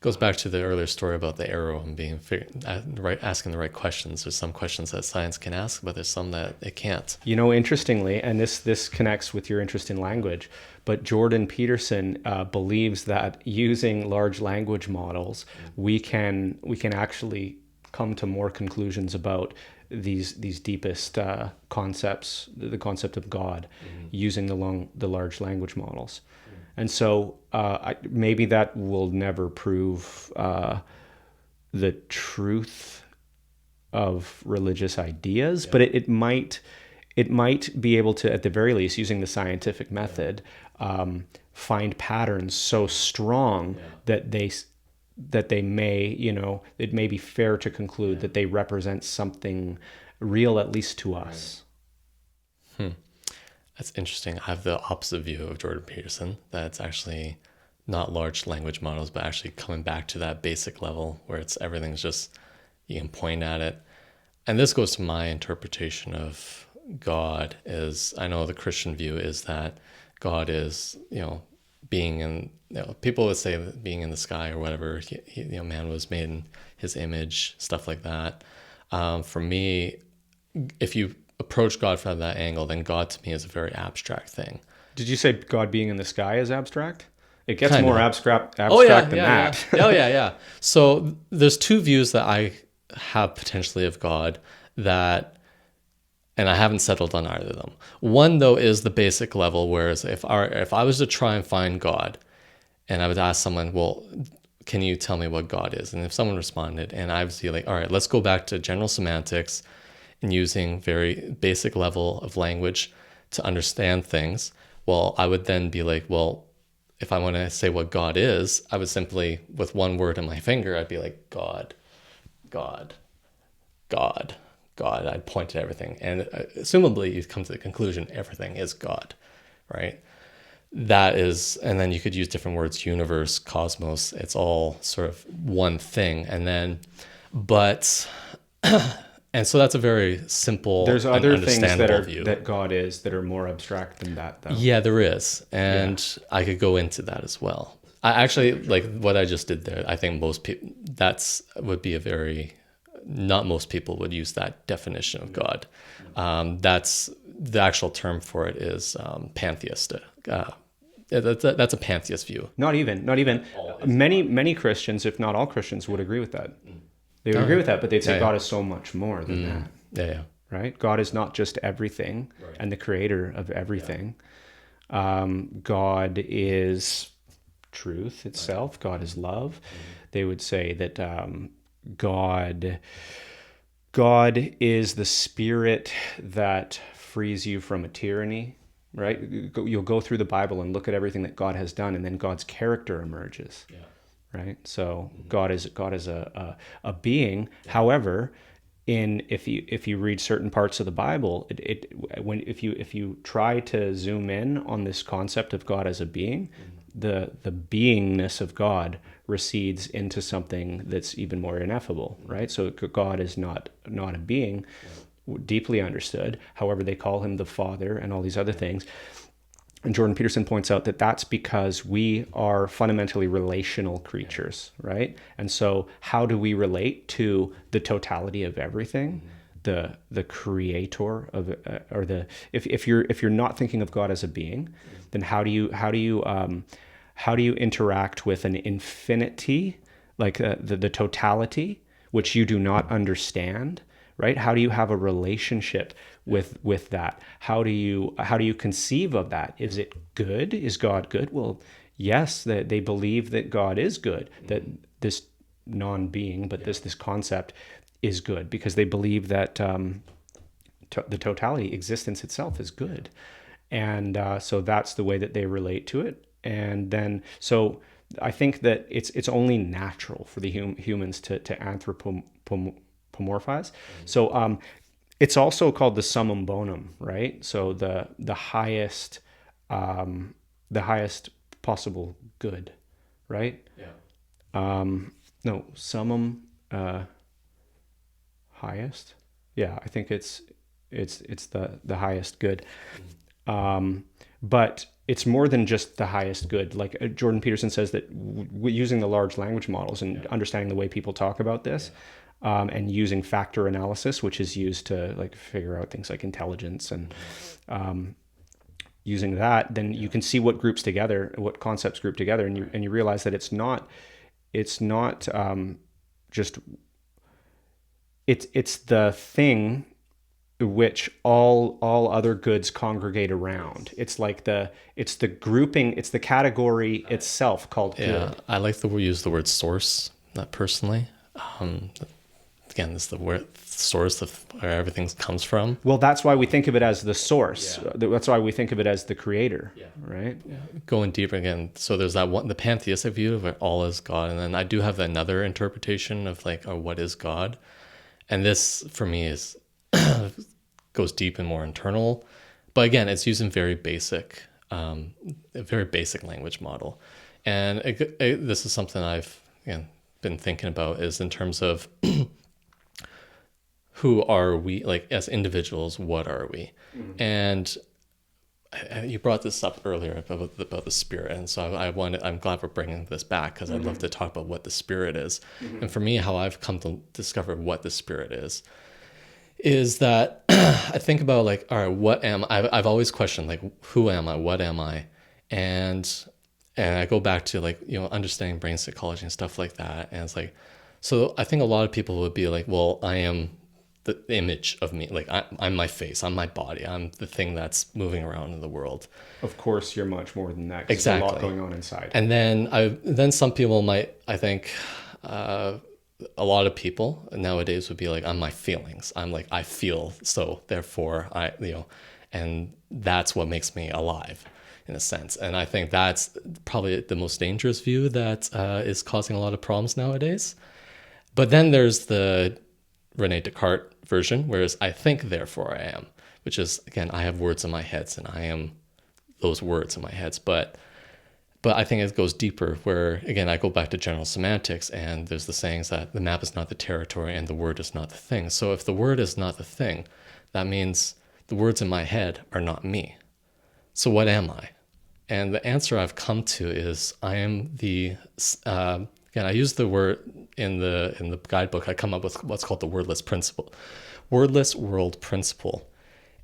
Goes back to the earlier story about the arrow and being asking the right questions. There's some questions that science can ask, but there's some that it can't. Interestingly, and this connects with your interest in language, but Jordan Peterson believes that using large language models, we can actually come to more conclusions about these deepest concepts, the concept of God, using the large language models. And so maybe that will never prove the truth of religious ideas, but it might be able to, at the very least, using the scientific method, find patterns so strong that they may, it may be fair to conclude that they represent something real, at least to us. That's interesting. I have the opposite view of Jordan Peterson, that it's actually not large language models, but actually coming back to that basic level where everything's just, you can point at it. And this goes to my interpretation of God. Is I know the Christian view is that God is, being in, people would say that being in the sky or whatever, man was made in his image, stuff like that. For me, if you approach God from that angle, then God to me is a very abstract thing. Did you say God being in the sky is abstract? It gets more abstract than that. Yeah. So there's two views that I have potentially of God that, and I haven't settled on either of them. One though is the basic level, whereas if I was to try and find God, and I would ask someone, well, can you tell me what God is? And if someone responded, and I would be like, all right, let's go back to general semantics and using very basic level of language to understand things. Well, I would then be like, well, if I want to say what God is, I would simply, with one word on my finger, I'd be like, God, God, God, God. I'd point to everything. And assumably you come to the conclusion, everything is God, right? That is, and then you could use different words, universe, cosmos, it's all sort of one thing. And then, but... And so that's a very simple, there's other things view. That God is that are more abstract than that, though. Yeah, there is, and I could go into that as well. I actually like what I just did there. I think most people not most people would use that definition of God. That's the actual term for it is pantheistic. That's a pantheist view. Not even. Many Christians, if not all Christians, would agree with that. They would agree with that, but they'd say God is so much more than that. Yeah. Right? God is not just everything and the creator of everything. God is truth itself. God is love. They would say that God God is the spirit that frees you from a tyranny, right? You'll go through the Bible and look at everything that God has done, and then God's character emerges, right? So God is a being. However, if you read certain parts of the Bible, if you try to zoom in on this concept of God as a being, the beingness of God recedes into something that's even more ineffable, right? So God is not a being, deeply understood. However, they call him the Father and all these other things. And Jordan Peterson points out that that's because we are fundamentally relational creatures, right? And so how do we relate to the totality of everything? The creator of, or the, if you're not thinking of God as a being, then how do you interact with an infinity, like the totality, which you do not understand, right? How do you have a relationship with that? How do you conceive of that? Is it good? Is God good? Well, yes, that they believe that God is good, that this non-being, but this concept is good, because they believe that the totality, existence itself, is good. And so that's the way that they relate to it. And then, so I think that it's only natural for the humans to anthropomorphize. So it's also called the summum bonum, right? So the highest possible good, right? No, summum highest. Yeah, I think it's the highest good. But it's more than just the highest good. Like Jordan Peterson says that using the large language models and understanding the way people talk about this, and using factor analysis, which is used to like figure out things like intelligence, and using that, then you can see what groups together, what concepts group together, and you realize that it's not just it's the thing which all other goods congregate around. It's like it's the grouping, it's the category itself called good. Yeah, I like to use the word source, not personally. Again, this is the word source of where everything comes from. Well, that's why we think of it as the source. That's why we think of it as the creator, right? Going deeper again, so there's that one, the pantheistic view of where all is God, and then I do have another interpretation of like, what is God? And this for me is goes deep and more internal, but again, it's using very basic, a very basic language model. And this is something I've been thinking about, is in terms of who are we, like as individuals, what are we? And you brought this up earlier about the spirit, and so I'm glad we're bringing this back, because I'd love to talk about what the spirit is. And for me, how I've come to discover what the spirit is that I think about like, all right, what am I? I've always questioned like, who am I? What am I? And I go back to like, understanding brain psychology and stuff like that. And it's like, so I think a lot of people would be like, well, I am the image of me. Like I'm my face, I'm my body, I'm the thing that's moving around in the world. Of course, you're much more than that. 'Cause Exactly. There's a lot going on inside. And then some people might, I think, a lot of people nowadays would be like, I'm my feelings. I'm like, I feel, so therefore and that's what makes me alive in a sense. And I think that's probably the most dangerous view that is causing a lot of problems nowadays. But then there's the Rene Descartes version, whereas I think, therefore I am, which is, again, I have words in my heads and I am those words in my heads. But I think it goes deeper, where, again, I go back to general semantics, and there's the sayings that the map is not the territory and the word is not the thing. So if the word is not the thing, that means the words in my head are not me. So what am I? And the answer I've come to is I am the, again, I use the word in the guidebook. I come up with what's called the wordless principle, wordless world principle.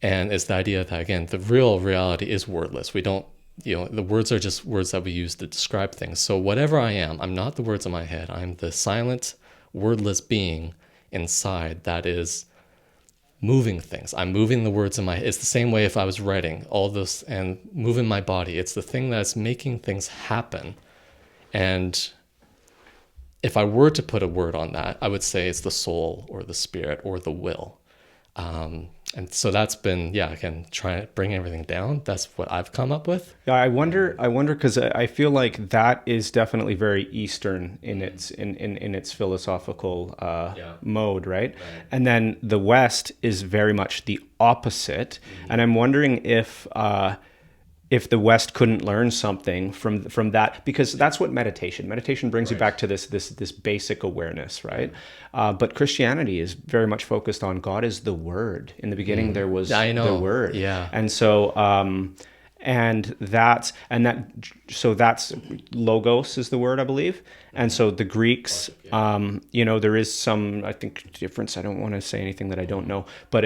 And it's the idea that, again, the real reality is wordless. We don't, the words are just words that we use to describe things. So whatever I am, I'm not the words in my head. I'm the silent, wordless being inside that is moving things. I'm moving the words in my head. It's the same way if I was writing all this and moving my body. It's the thing that's making things happen And if I were to put a word on that, I would say it's the soul or the spirit or the will. And so that's been, yeah, again, trying to bring everything down. That's what I've come up with. Yeah, I wonder, because I feel like that is definitely very Eastern in its in its philosophical mode, right? And then the West is very much the opposite. And I'm wondering if the West couldn't learn something from that, because that's what meditation brings you back to this basic awareness, right? But Christianity is very much focused on God is the Word. In the beginning, there was the Word, and so that's logos is the word, I believe. And so the Greeks, there is some, I think, difference. I don't want to say anything that I don't know, but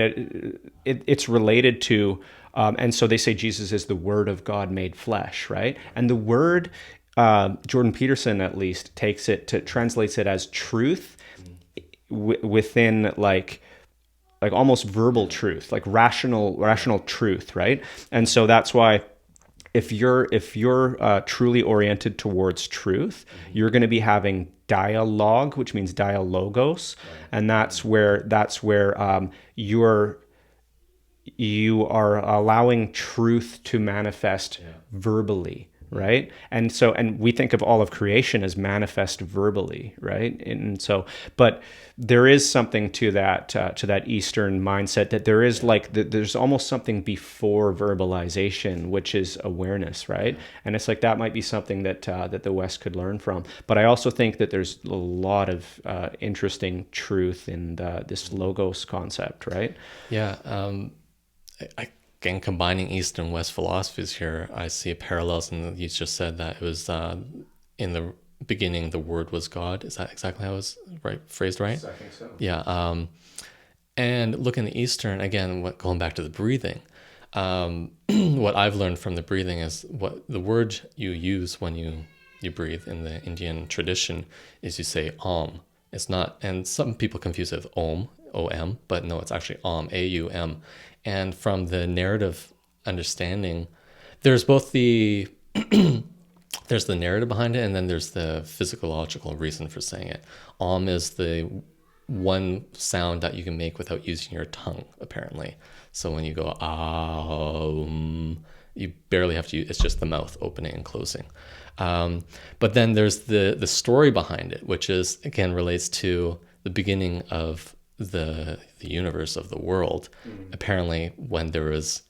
it's related to. And so they say Jesus is the Word of God made flesh, right? And the word, Jordan Peterson at least translates it as truth within like almost verbal truth, like rational truth, right? And so that's why if you're truly oriented towards truth, you're going to be having dialogue, which means dialogos, and that's where you are allowing truth to manifest verbally, right? And we think of all of creation as manifest verbally, right? And so, but there is something to that Eastern mindset, that there is there's almost something before verbalization, which is awareness, right? And it's like that might be something that the West could learn from. But I also think that there's a lot of interesting truth in this logos concept, right? Yeah. Again, combining East and West philosophies here, I see parallels, and you just said that it was in the beginning the Word was God. Is that exactly how it was phrased right? I think so. Yeah. And looking at the Eastern, again, going back to the breathing, what I've learned from the breathing is what the word you use when you breathe in the Indian tradition is you say Om. It's not, and some people confuse it with Om, O-M, but no, it's actually Om, A-U-M. And from the narrative understanding, there's both there's the narrative behind it, and then there's the physiological reason for saying it. Om is the one sound that you can make without using your tongue, apparently. So when you go you barely have to use, it's just the mouth opening and closing. But then there's the story behind it, which is, again, relates to the beginning of the universe, of the world. Apparently, when there was,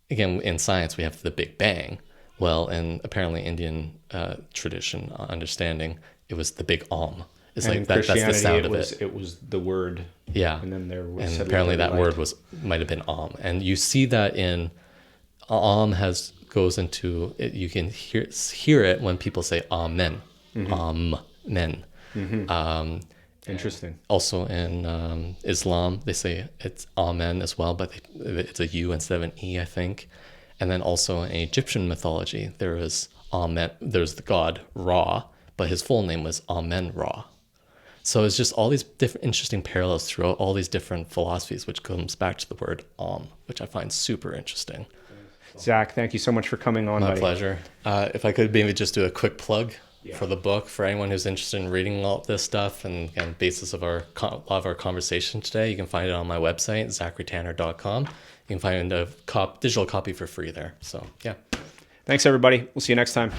again, in science we have the Big Bang. Well, in apparently Indian tradition understanding, it was the Big Om. It's and like that's the sound of it. It was the word. Yeah, and then there was, and apparently that word might have been Om, and you see that in Om goes into it. You can hear it when people say Amen, Amen. Interesting. Also in Islam, they say it's Amen as well, but it's a U instead of an E, I think. And then also in Egyptian mythology, there's the god Ra, but his full name was Amen Ra. So it's just all these different interesting parallels throughout all these different philosophies, which comes back to the word Om, which I find super interesting. Zach, thank you so much for coming on. My buddy. pleasure. If I could maybe just do a quick plug for the book for anyone who's interested in reading all this stuff, and again, basis of a lot of our conversation today, you can find it on my website, zacharytannar.com. You can find a digital copy for free there. So yeah. Thanks, everybody. We'll see you next time.